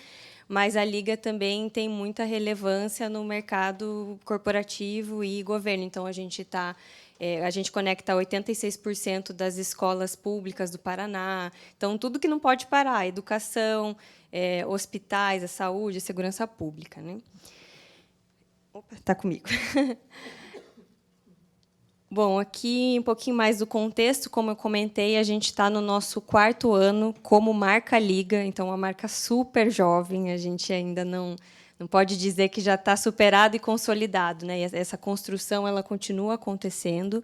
mas a Liga também tem muita relevância no mercado corporativo e governo. Então, a gente conecta 86% das escolas públicas do Paraná. Então, tudo que não pode parar, a educação, hospitais, a saúde, a segurança pública, né? Opa, está comigo. Bom, aqui um pouquinho mais do contexto. Como eu comentei, a gente está no nosso 4º ano como marca Liga, então uma marca super jovem. A gente ainda não pode dizer que já está superado e consolidado, né? E essa construção ela continua acontecendo.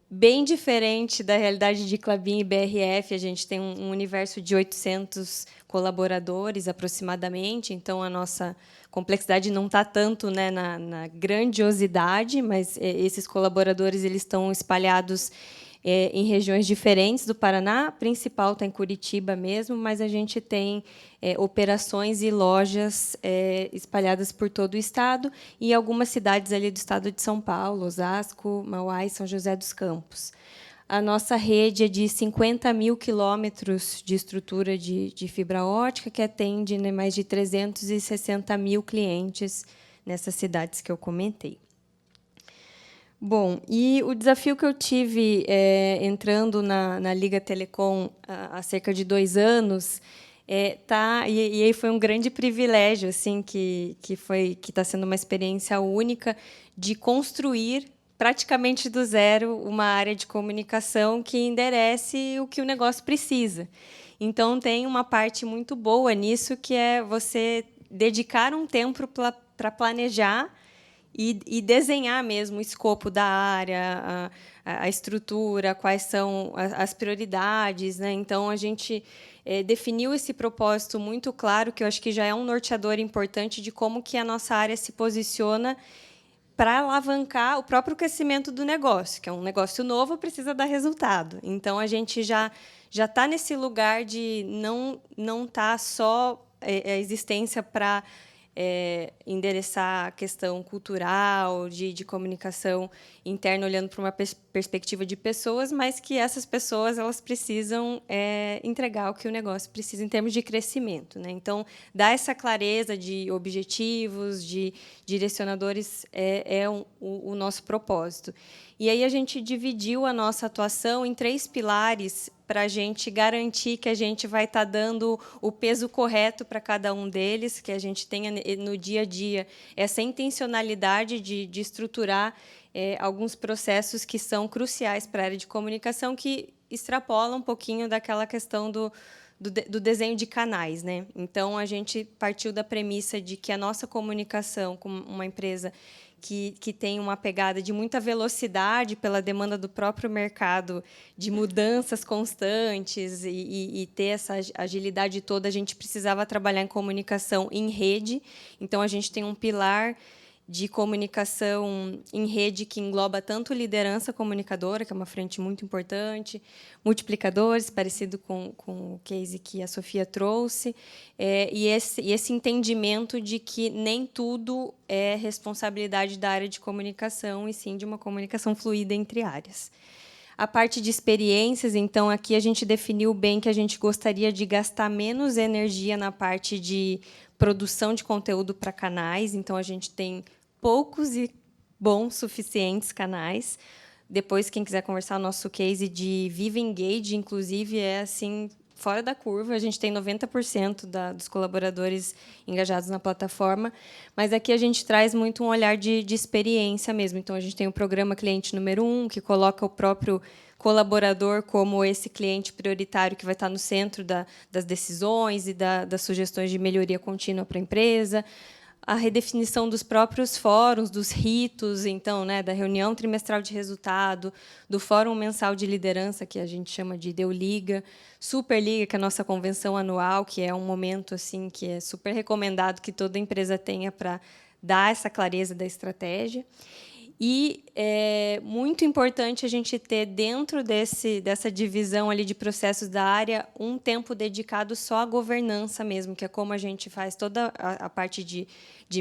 Bem diferente da realidade de Klabin e BRF, a gente tem um universo de 800 colaboradores, aproximadamente, então a nossa complexidade não está tanto, né, na grandiosidade, mas esses colaboradores eles estão espalhados em regiões diferentes do Paraná. A principal está em Curitiba mesmo, mas a gente tem operações e lojas espalhadas por todo o estado e algumas cidades ali do estado de São Paulo, Osasco, Mauá e São José dos Campos. A nossa rede é de 50 mil quilômetros de estrutura de fibra ótica, que atende, né, mais de 360 mil clientes nessas cidades que eu comentei. Bom, e o desafio que eu tive entrando na Liga Telecom há cerca de 2 anos, e aí foi um grande privilégio, assim, que está sendo uma experiência única de construir praticamente do zero uma área de comunicação que enderece o que o negócio precisa. Então, tem uma parte muito boa nisso, que é você dedicar um tempo para planejar e desenhar mesmo o escopo da área, a estrutura, quais são as prioridades, né? Então, a gente definiu esse propósito muito claro, que eu acho que já é um norteador importante de como que a nossa área se posiciona para alavancar o próprio crescimento do negócio, que é um negócio novo, precisa dar resultado. Então, a gente já está nesse lugar de não estar só a existência para endereçar a questão cultural, de comunicação interna, olhando para uma perspectiva de pessoas, mas que essas pessoas elas precisam entregar o que o negócio precisa em termos de crescimento, né? Então, dar essa clareza de objetivos, de direcionadores o nosso propósito. E aí a gente dividiu a nossa atuação em 3 pilares para a gente garantir que a gente vai estar dando o peso correto para cada um deles, que a gente tenha no dia a dia essa intencionalidade de estruturar alguns processos que são cruciais para a área de comunicação, que extrapolam um pouquinho daquela questão do desenho de canais, né? Então, a gente partiu da premissa de que a nossa comunicação, como uma empresa que tem uma pegada de muita velocidade pela demanda do próprio mercado, de mudanças constantes e ter essa agilidade toda, a gente precisava trabalhar em comunicação em rede. Então, a gente tem um pilar de comunicação em rede que engloba tanto liderança comunicadora, que é uma frente muito importante, multiplicadores, parecido com o case que a Sofia trouxe, e esse entendimento de que nem tudo é responsabilidade da área de comunicação, e sim de uma comunicação fluida entre áreas. A parte de experiências, então, aqui a gente definiu bem que a gente gostaria de gastar menos energia na parte de produção de conteúdo para canais, então a gente tem poucos e bons suficientes canais. Depois, quem quiser conversar, o nosso case de Viva Engage, inclusive, é assim fora da curva. A gente tem 90% dos colaboradores engajados na plataforma, mas aqui a gente traz muito um olhar de experiência mesmo. Então, a gente tem o programa Cliente Número 1, que coloca o próprio colaborador como esse cliente prioritário que vai estar no centro das decisões e das sugestões de melhoria contínua para a empresa. A redefinição dos próprios fóruns, dos ritos, então, né, da reunião trimestral de resultado, do fórum mensal de liderança, que a gente chama de Deu-Liga, Superliga, que é a nossa convenção anual, que é um momento assim que é super recomendado que toda empresa tenha para dar essa clareza da estratégia. E é muito importante a gente ter, dentro dessa divisão ali de processos da área, um tempo dedicado só à governança mesmo, que é como a gente faz toda a parte de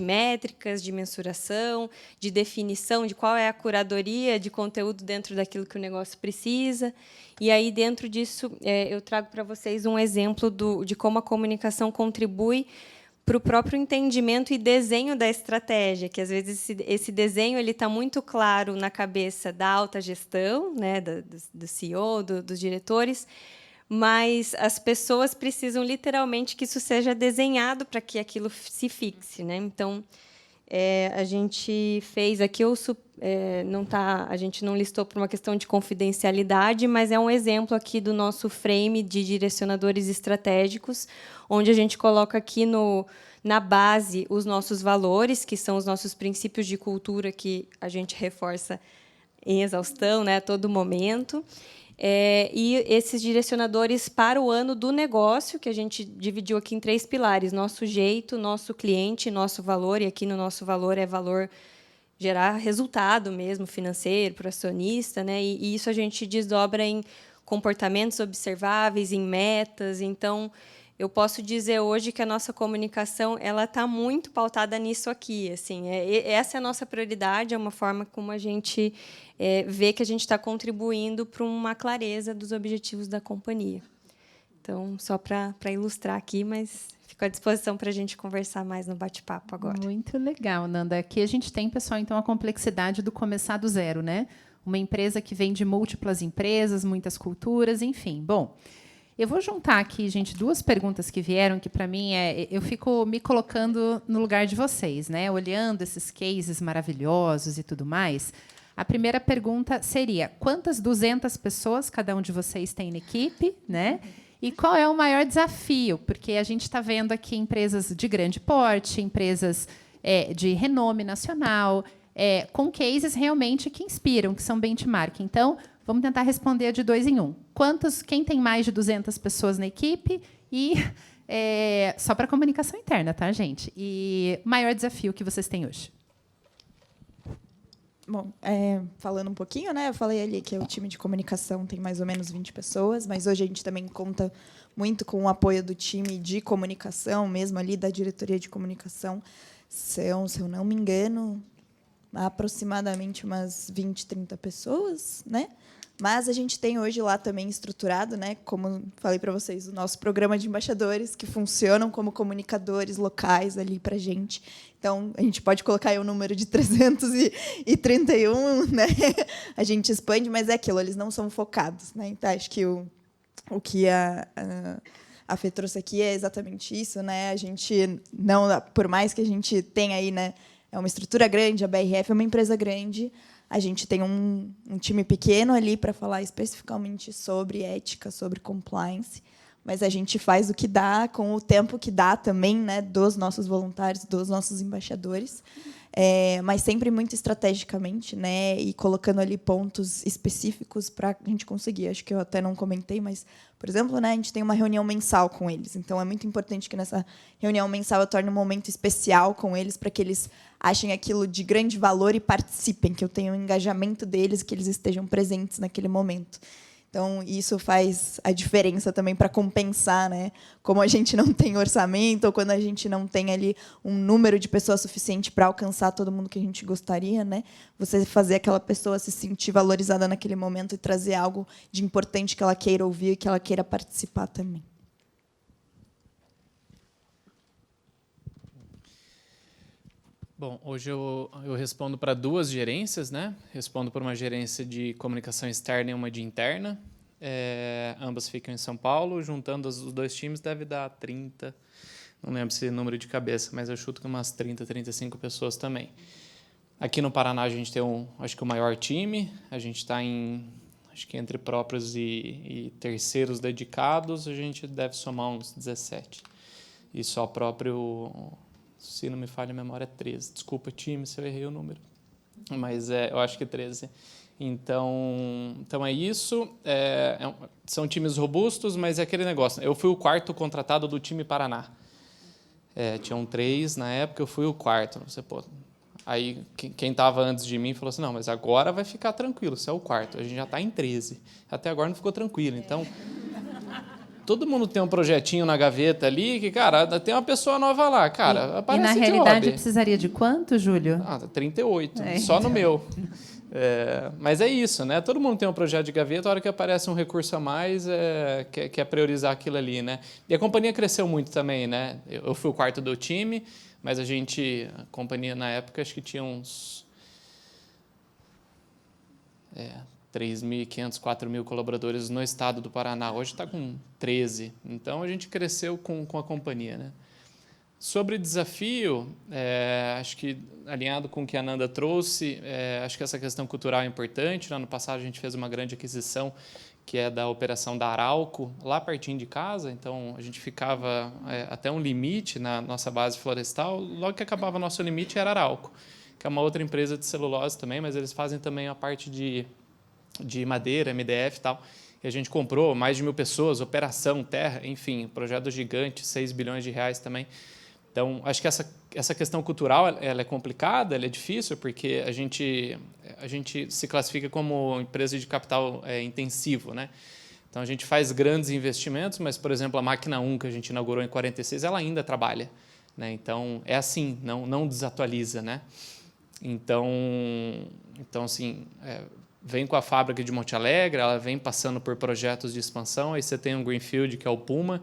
métricas, de mensuração, de definição de qual é a curadoria de conteúdo dentro daquilo que o negócio precisa. E aí, dentro disso, eu trago para vocês um exemplo de como a comunicação contribui para o próprio entendimento e desenho da estratégia, que às vezes esse desenho ele está muito claro na cabeça da alta gestão, né, do CEO, dos diretores, mas as pessoas precisam literalmente que isso seja desenhado para que aquilo se fixe, né? Então, a gente fez aqui, a gente não listou por uma questão de confidencialidade, mas é um exemplo aqui do nosso frame de direcionadores estratégicos, onde a gente coloca aqui na base os nossos valores, que são os nossos princípios de cultura que a gente reforça em exaustão, né, a todo momento. E esses direcionadores para o ano do negócio, que a gente dividiu aqui em 3 pilares: nosso jeito, nosso cliente, nosso valor. E aqui no nosso valor é valor gerar resultado mesmo financeiro para o acionista, né? E isso a gente desdobra em comportamentos observáveis, em metas. Então, eu posso dizer hoje que a nossa comunicação ela está muito pautada nisso aqui. Assim, essa é a nossa prioridade, é uma forma como a gente vê que a gente está contribuindo para uma clareza dos objetivos da companhia. Então, só para ilustrar aqui, mas fico à disposição para a gente conversar mais no bate-papo agora. Muito legal, Nanda. Aqui a gente tem, pessoal, então, a complexidade do começar do zero, né? Uma empresa que vem de múltiplas empresas, muitas culturas, enfim. Bom, eu vou juntar aqui, gente, 2 perguntas que vieram, que, para mim, eu fico me colocando no lugar de vocês, né? Olhando esses cases maravilhosos e tudo mais. A primeira pergunta seria: quantas 200 pessoas cada um de vocês tem na equipe, né? E qual é o maior desafio? Porque a gente está vendo aqui empresas de grande porte, empresas de renome nacional, com cases realmente que inspiram, que são benchmark. Então, vamos tentar responder de 2 em 1. Quem tem mais de 200 pessoas na equipe? E só para comunicação interna, tá, gente? E maior desafio que vocês têm hoje? Bom, falando um pouquinho, né? Eu falei ali que o time de comunicação tem mais ou menos 20 pessoas, mas hoje a gente também conta muito com o apoio do time de comunicação, mesmo ali da diretoria de comunicação. São, se eu não me engano, aproximadamente umas 20, 30 pessoas, né? Mas a gente tem hoje lá também estruturado, né, como falei para vocês, o nosso programa de embaixadores, que funcionam como comunicadores locais ali para a gente. Então, a gente pode colocar aí o número de 331, né? A gente expande, mas é aquilo, eles não são focados, né? Então, acho que o que a Fê trouxe aqui é exatamente isso, né? A gente não, por mais que a gente tenha aí, né, é uma estrutura grande, a BRF é uma empresa grande, a gente tem um time pequeno ali para falar especificamente sobre ética, sobre compliance, mas a gente faz o que dá, com o tempo que dá também, né, dos nossos voluntários, dos nossos embaixadores, mas sempre muito estrategicamente, né, e colocando ali pontos específicos para a gente conseguir. Acho que eu até não comentei, mas, por exemplo, né, a gente tem uma reunião mensal com eles. Então, é muito importante que nessa reunião mensal eu torne um momento especial com eles para que eles achem aquilo de grande valor e participem, que eu tenha um engajamento deles, que eles estejam presentes naquele momento. Então, isso faz a diferença também para compensar, né? Como a gente não tem orçamento, ou quando a gente não tem ali um número de pessoas suficiente para alcançar todo mundo que a gente gostaria, né? Você fazer aquela pessoa se sentir valorizada naquele momento e trazer algo de importante que ela queira ouvir e que ela queira participar também. Bom, hoje eu respondo para 2 gerências, né? Respondo para uma gerência de comunicação externa e uma de interna. Ambas ficam em São Paulo. Juntando os 2 times deve dar 30, não lembro se é número de cabeça, mas eu chuto que umas 30, 35 pessoas também. Aqui no Paraná a gente tem acho que o maior time. A gente está acho que entre próprios e terceiros dedicados, a gente deve somar uns 17. E só próprio... Se não me falha a memória, é 13. Desculpa, time, se eu errei o número. Mas eu acho que é 13. Então é isso. São times robustos, mas é aquele negócio. Eu fui o 4º contratado do time Paraná. Tinham 3 na época, eu fui o 4º. Aí quem estava antes de mim falou assim, não, mas agora vai ficar tranquilo, você é o 4º. A gente já está em 13. Até agora não ficou tranquilo. Então... Todo mundo tem um projetinho na gaveta ali que, cara, tem uma pessoa nova lá, cara, aparece e na job. realidade precisaria de quanto, Júlio? 38, só no meu. Mas é isso, né? Todo mundo tem um projeto de gaveta, a hora que aparece um recurso a mais, quer priorizar aquilo ali, né? E a companhia cresceu muito também, né? Eu fui o 4º do time, mas a companhia na época, acho que tinha uns... 3.500, 4.000 colaboradores no estado do Paraná. Hoje está com 13. Então, a gente cresceu com a companhia, né? Sobre desafio, acho que, alinhado com o que a Nanda trouxe, acho que essa questão cultural é importante. No ano passado, a gente fez uma grande aquisição, que é da operação da Arauco, lá pertinho de casa. Então, a gente ficava até um limite na nossa base florestal. Logo que acabava nosso limite, era Arauco, que é uma outra empresa de celulose também, mas eles fazem também a parte de madeira, MDF e tal. E a gente comprou mais de 1.000 pessoas, operação, terra, enfim, projeto gigante, 6 bilhões de reais também. Então, acho que essa questão cultural ela é complicada, ela é difícil, porque a gente se classifica como empresa de capital intensivo, né? Então, a gente faz grandes investimentos, mas, por exemplo, a máquina 1, que a gente inaugurou em 46, ela ainda trabalha, né? Então, é assim, não desatualiza, né? Então assim... vem com a fábrica de Monte Alegre, ela vem passando por projetos de expansão, aí você tem um Greenfield, que é o Puma,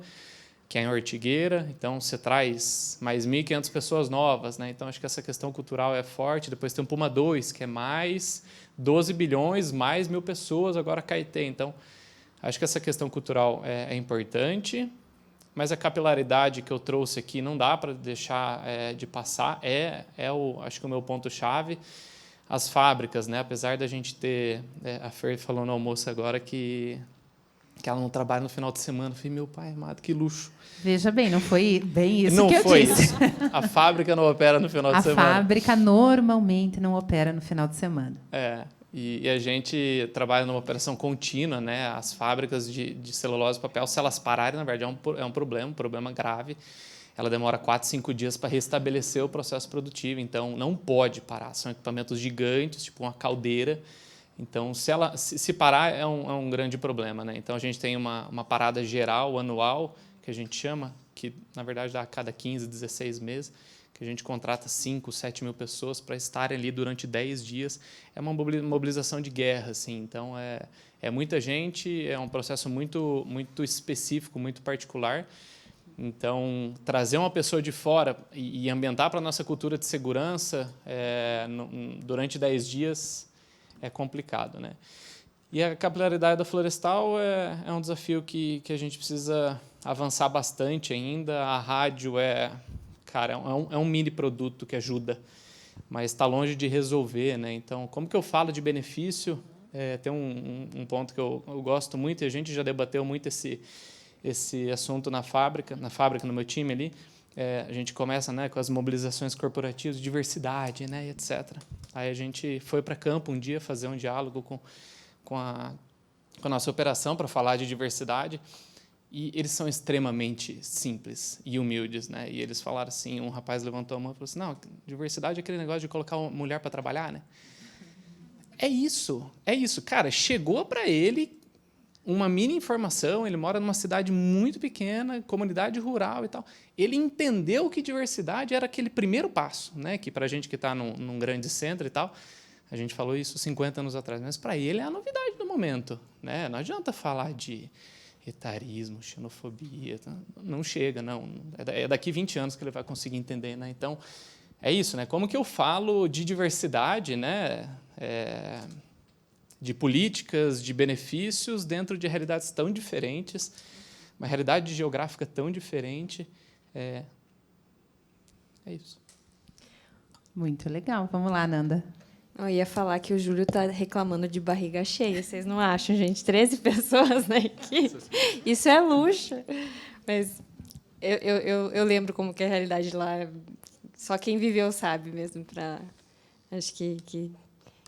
que é em Ortigueira, então você traz mais 1.500 pessoas novas, né? Então, acho que essa questão cultural é forte. Depois tem o Puma 2, que é mais 12 bilhões, mais 1.000 pessoas, agora Caetê. Então, acho que essa questão cultural é importante, mas a capilaridade que eu trouxe aqui não dá para deixar de passar, acho que o meu ponto-chave. As fábricas, né? Apesar da gente ter... a Fer falou no almoço agora que ela não trabalha no final de semana. Eu falei, meu pai amado, que luxo. Veja bem, não foi bem isso não que eu foi disse. Isso. A fábrica não opera no final de semana. A fábrica normalmente não opera no final de semana. E a gente trabalha numa operação contínua, né? As fábricas de celulose e papel, se elas pararem, na verdade, é um problema grave. Ela demora 4, 5 dias para restabelecer o processo produtivo, então não pode parar. São equipamentos gigantes, tipo uma caldeira. Então, se parar, é um grande problema, né? Então, a gente tem uma parada geral, anual, que a gente chama, que, na verdade, dá a cada 15, 16 meses, que a gente contrata 5, 7 mil pessoas para estarem ali durante 10 dias. É uma mobilização de guerra, assim. Então, é muita gente, é um processo muito, muito específico, muito particular. Então, trazer uma pessoa de fora e ambientar para a nossa cultura de segurança durante 10 dias é complicado, né? E a capilaridade da Florestal é um desafio que a gente precisa avançar bastante ainda. A rádio é um mini produto que ajuda. mas está longe de resolver, né? Então, como que eu falo de benefício? Tem um ponto que eu gosto muito, e a gente já debateu muito esse assunto na fábrica, no meu time ali. A gente começa, né, com as mobilizações corporativas, diversidade, né, etc. Aí a gente foi para campo um dia fazer um diálogo com a nossa operação para falar de diversidade, e eles são extremamente simples e humildes, né? E eles falaram assim, um rapaz levantou a mão e falou assim, não, diversidade é aquele negócio de colocar uma mulher para trabalhar, né? É isso. Cara, chegou para ele uma mini informação, ele mora numa cidade muito pequena, comunidade rural e tal. Ele entendeu que diversidade era aquele primeiro passo, né? Que para a gente que está num grande centro e tal, a gente falou isso 50 anos atrás, mas para ele é a novidade do momento, né? Não adianta falar de etarismo, xenofobia, não chega, não. É daqui 20 anos que ele vai conseguir entender, né? Então, é isso, né? Como que eu falo de diversidade, né? De políticas, de benefícios dentro de realidades tão diferentes, uma realidade geográfica tão diferente. É isso. Muito legal. Vamos lá, Nanda. Eu ia falar que o Júlio está reclamando de barriga cheia. Vocês não acham, gente? 13 pessoas na equipe. Isso é luxo. Mas eu lembro como que é a realidade lá. Só quem viveu sabe mesmo. Acho que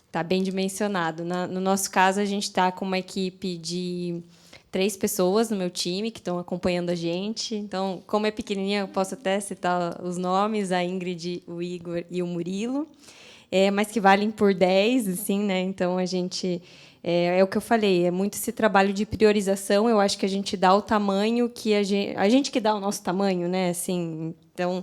está bem dimensionado. No nosso caso, a gente está com uma equipe de 3 pessoas no meu time que estão acompanhando a gente. Então, como é pequenininha, eu posso até citar os nomes, a Ingrid, o Igor e o Murilo, mas que valem por 10, assim, né? Então, a gente... É o que eu falei, é muito esse trabalho de priorização. Eu acho que a gente dá o tamanho que a gente que dá o nosso tamanho, né? Assim, então,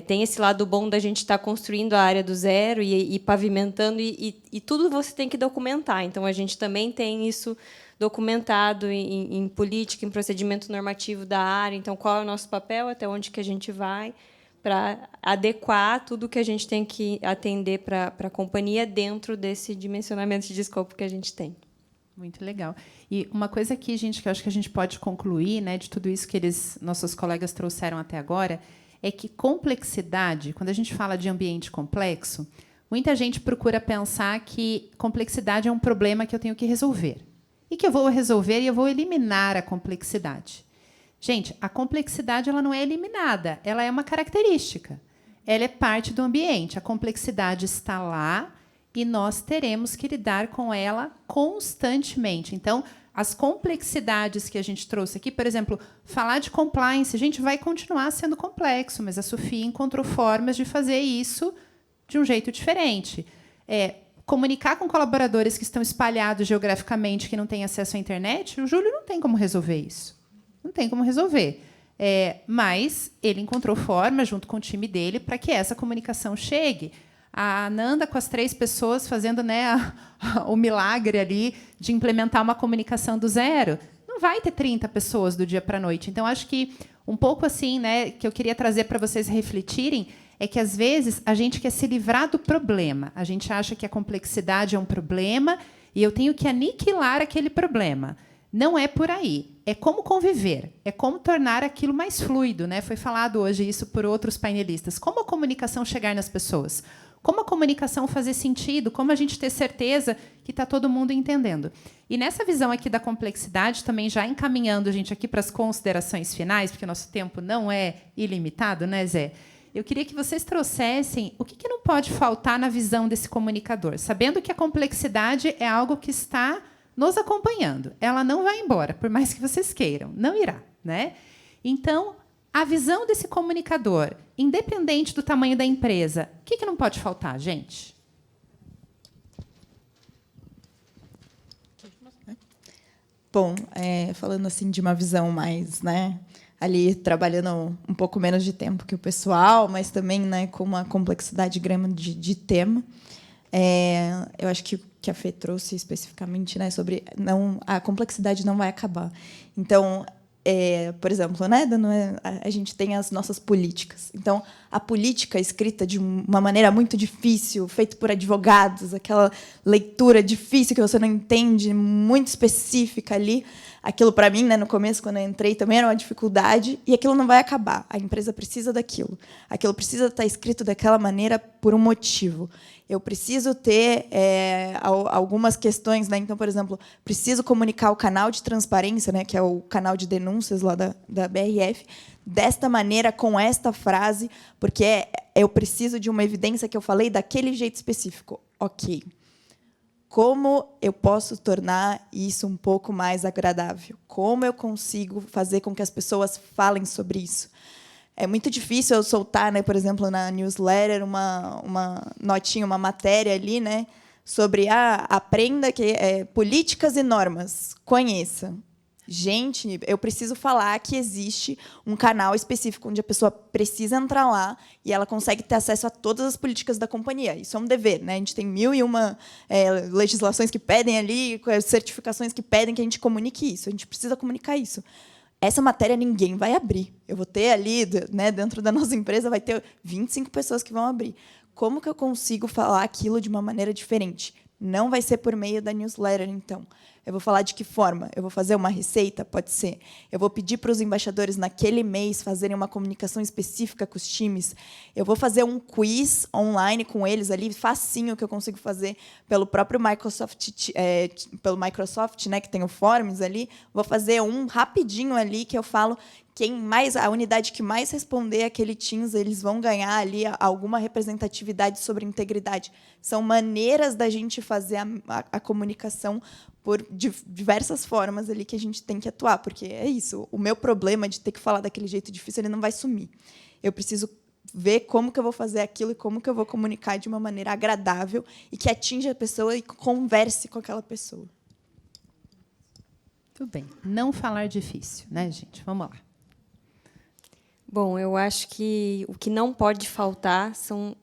tem esse lado bom da gente estar construindo a área do zero e pavimentando, e tudo você tem que documentar. Então, a gente também tem isso documentado em política, em procedimento normativo da área. Então, qual é o nosso papel, até onde que a gente vai, para adequar tudo que a gente tem que atender para a companhia dentro desse dimensionamento de escopo que a gente tem. Muito legal. E uma coisa aqui, gente, que eu acho que a gente pode concluir, né, de tudo isso que nossos colegas trouxeram até agora, é que complexidade, quando a gente fala de ambiente complexo, muita gente procura pensar que complexidade é um problema que eu tenho que resolver. E que eu vou resolver e eu vou eliminar a complexidade. Gente, a complexidade ela não é eliminada, ela é uma característica. Ela é parte do ambiente. A complexidade está lá e nós teremos que lidar com ela constantemente. Então, as complexidades que a gente trouxe aqui, por exemplo, falar de compliance, a gente vai continuar sendo complexo, mas a Sofia encontrou formas de fazer isso de um jeito diferente. Comunicar com colaboradores que estão espalhados geograficamente, que não têm acesso à internet, o Júlio não tem como resolver isso. Não tem como resolver. Mas ele encontrou forma, junto com o time dele, para que essa comunicação chegue. A Nanda, com as 3 pessoas, fazendo, né, o milagre ali de implementar uma comunicação do zero. Não vai ter 30 pessoas do dia para a noite. Então, acho que um pouco assim, né, que eu queria trazer para vocês refletirem, é que, às vezes, a gente quer se livrar do problema. A gente acha que a complexidade é um problema e eu tenho que aniquilar aquele problema. Não é por aí. É como conviver, é como tornar aquilo mais fluido, né? Foi falado hoje isso por outros painelistas. Como a comunicação chegar nas pessoas? Como a comunicação fazer sentido? Como a gente ter certeza que está todo mundo entendendo? E nessa visão aqui da complexidade, também já encaminhando a gente aqui para as considerações finais, porque o nosso tempo não é ilimitado, né, Zé? Eu queria que vocês trouxessem o que não pode faltar na visão desse comunicador, sabendo que a complexidade é algo que está nos acompanhando. Ela não vai embora, por mais que vocês queiram. Não irá, né? Então, a visão desse comunicador, independente do tamanho da empresa, o que não pode faltar, gente? Bom, falando assim de uma visão mais, né, ali trabalhando um pouco menos de tempo que o pessoal, mas também, né, com uma complexidade grande de tema. Eu acho que a Fê trouxe especificamente, né, sobre a complexidade não vai acabar. Então, por exemplo, né, a gente tem as nossas políticas. Então, a política escrita de uma maneira muito difícil, feita por advogados, aquela leitura difícil que você não entende, muito específica ali, aquilo, para mim, né, no começo, quando eu entrei, também era uma dificuldade, e aquilo não vai acabar. A empresa precisa daquilo. Aquilo precisa estar escrito daquela maneira por um motivo. Eu preciso ter algumas questões, né? Então, por exemplo, preciso comunicar o canal de transparência, né, que é o canal de denúncias lá da BRF, desta maneira, com esta frase, porque eu preciso de uma evidência que eu falei daquele jeito específico. Ok. Como eu posso tornar isso um pouco mais agradável? Como eu consigo fazer com que as pessoas falem sobre isso? É muito difícil eu soltar, né, por exemplo, na newsletter, uma notinha, uma matéria ali, né, sobre aprenda políticas e normas. Conheça. Gente, eu preciso falar que existe um canal específico onde a pessoa precisa entrar lá e ela consegue ter acesso a todas as políticas da companhia. Isso é um dever, né? A gente tem 1001 legislações que pedem ali, certificações que pedem que a gente comunique isso. A gente precisa comunicar isso. Essa matéria ninguém vai abrir. Eu vou ter ali, né, dentro da nossa empresa, vai ter 25 pessoas que vão abrir. Como que eu consigo falar aquilo de uma maneira diferente? Não vai ser por meio da newsletter, então. Eu vou falar de que forma? Eu vou fazer uma receita? Pode ser. Eu vou pedir para os embaixadores, naquele mês, fazerem uma comunicação específica com os times. Eu vou fazer um quiz online com eles ali, facinho, que eu consigo fazer pelo próprio Microsoft, né, que tem o Forms ali. Vou fazer um rapidinho ali, que eu falo a unidade que mais responder aquele Teams, eles vão ganhar ali alguma representatividade sobre integridade. São maneiras da gente fazer a comunicação por diversas formas ali que a gente tem que atuar, porque é isso, o meu problema de ter que falar daquele jeito difícil, ele não vai sumir. Eu preciso ver como que eu vou fazer aquilo e como que eu vou comunicar de uma maneira agradável e que atinja a pessoa e converse com aquela pessoa. Tudo bem. Não falar difícil, né, gente? Vamos lá. Bom, eu acho que o que não pode faltar são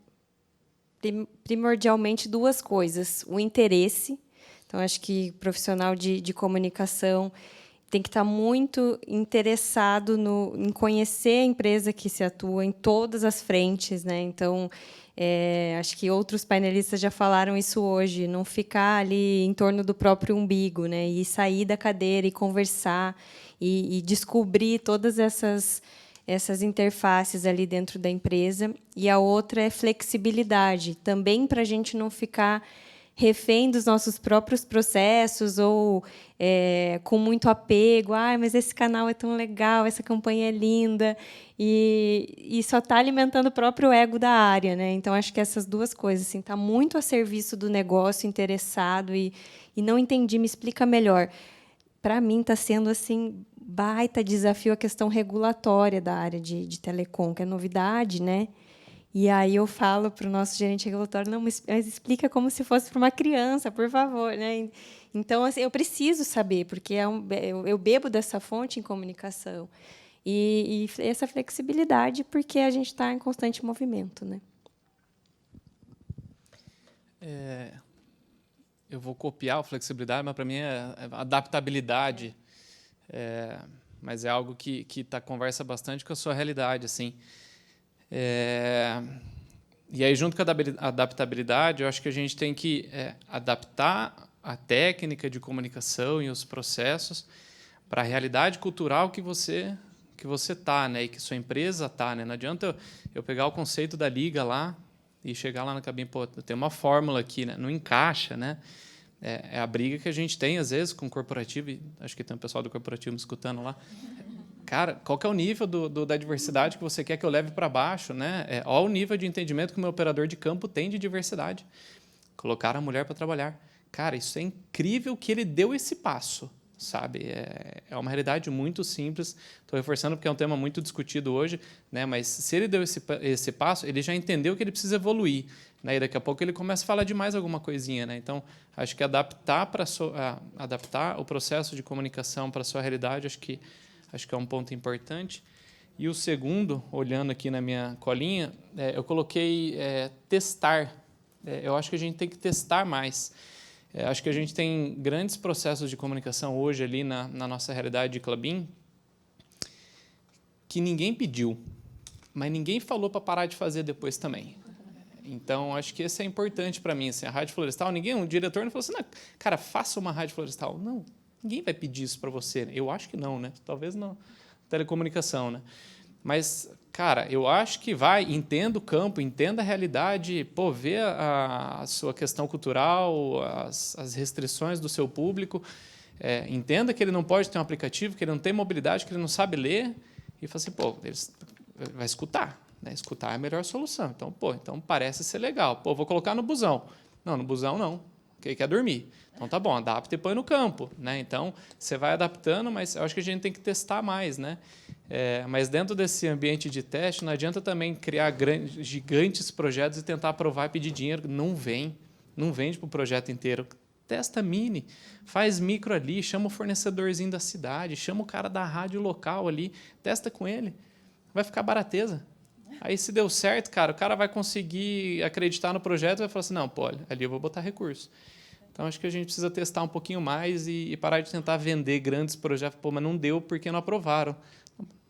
primordialmente duas coisas. O interesse. Então, acho que o profissional de comunicação tem que estar muito interessado em conhecer a empresa que se atua em todas as frentes, né? Então, acho que outros painelistas já falaram isso hoje, não ficar ali em torno do próprio umbigo, né? E sair da cadeira e conversar e descobrir todas essas interfaces ali dentro da empresa. E a outra é flexibilidade, também para a gente não ficar refém dos nossos próprios processos ou com muito apego. Mas esse canal é tão legal, essa campanha é linda, e só está alimentando o próprio ego da área, né? Então, acho que essas duas coisas, assim, está muito a serviço do negócio, interessado, e não entendi, me explica melhor. Para mim, está sendo assim baita desafio a questão regulatória da área de telecom, que é novidade, né? E aí eu falo para o nosso gerente regulatório, não, mas explica como se fosse para uma criança, por favor, né? Então, assim, eu preciso saber, porque eu bebo dessa fonte em comunicação. E essa flexibilidade, porque a gente está em constante movimento, né? Eu vou copiar a flexibilidade, mas, para mim, é adaptabilidade. Mas é algo que conversa bastante com a sua realidade, assim. E aí, junto com a adaptabilidade, eu acho que a gente tem que adaptar a técnica de comunicação e os processos para a realidade cultural que você está, né, e que sua empresa está, né? Não adianta eu pegar o conceito da liga lá e chegar lá na cabine, pô, tem uma fórmula aqui, né? Não encaixa, né? É a briga que a gente tem, às vezes, com o corporativo, e acho que tem um pessoal do corporativo me escutando lá. Cara, qual que é o nível da diversidade que você quer que eu leve para baixo, né? Olha o nível de entendimento que o meu operador de campo tem de diversidade. Colocar a mulher para trabalhar. Cara, isso é incrível que ele deu esse passo, sabe? É uma realidade muito simples. Estou reforçando porque é um tema muito discutido hoje, né? Mas se ele deu esse passo, ele já entendeu que ele precisa evoluir, né? E daqui a pouco ele começa a falar de mais alguma coisinha, né? Então, acho que adaptar o processo de comunicação para a sua realidade, acho que é um ponto importante. E o segundo, olhando aqui na minha colinha, eu coloquei testar. Eu acho que a gente tem que testar mais. Acho que a gente tem grandes processos de comunicação hoje ali na nossa realidade de Klabin, que ninguém pediu, mas ninguém falou para parar de fazer depois também. Então, acho que esse é importante para mim. Assim, a Rádio Florestal, um diretor não falou assim, não, cara, faça uma Rádio Florestal. Não, ninguém vai pedir isso para você. Eu acho que não, né? Talvez não. Telecomunicação, né? Mas, cara, eu acho que entenda o campo, entenda a realidade, vê a sua questão cultural, as restrições do seu público, entenda que ele não pode ter um aplicativo, que ele não tem mobilidade, que ele não sabe ler, e fala assim, vai escutar. Né? Escutar é a melhor solução. Então, então parece ser legal. Vou colocar no busão. Não, no busão não. Porque quer dormir. Então, tá bom, adapta e põe no campo. Né? Então, você vai adaptando, mas eu acho que a gente tem que testar mais. Né? Mas dentro desse ambiente de teste, não adianta também criar gigantes projetos e tentar aprovar e pedir dinheiro. Não vende para o projeto inteiro. Testa mini, faz micro ali, chama o fornecedorzinho da cidade, chama o cara da rádio local ali, testa com ele. Vai ficar barateza. Aí, se deu certo, cara, o cara vai conseguir acreditar no projeto e vai falar assim, não, ali eu vou botar recurso. Então, acho que a gente precisa testar um pouquinho mais e parar de tentar vender grandes projetos. Mas não deu porque não aprovaram.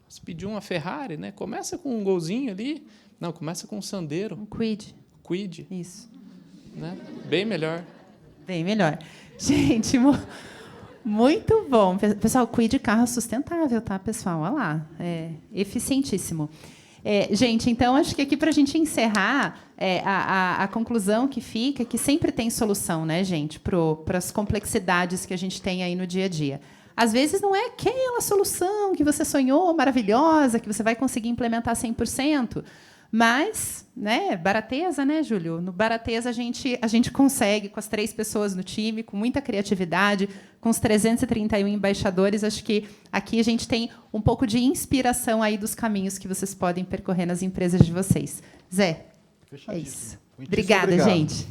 Você pediu uma Ferrari, né? Começa com um Golzinho ali. Não, começa com um Sandero. Um Kwid. Kwid. Isso. Né? Bem melhor. Bem melhor. Gente, muito bom. Pessoal, Kwid carro sustentável, tá, pessoal? Olha lá. Eficientíssimo. Gente, então, acho que aqui, para a gente encerrar, a conclusão que fica é que sempre tem solução, né, gente, para as complexidades que a gente tem aí no dia a dia. Às vezes, não é aquela solução que você sonhou, maravilhosa, que você vai conseguir implementar 100%, mas, né, barateza, né, Júlio? No barateza, a gente consegue, com as 3 pessoas no time, com muita criatividade, com os 331 embaixadores, acho que aqui a gente tem um pouco de inspiração aí dos caminhos que vocês podem percorrer nas empresas de vocês. Zé, é isso. Muitíssimo Obrigada, obrigado. gente.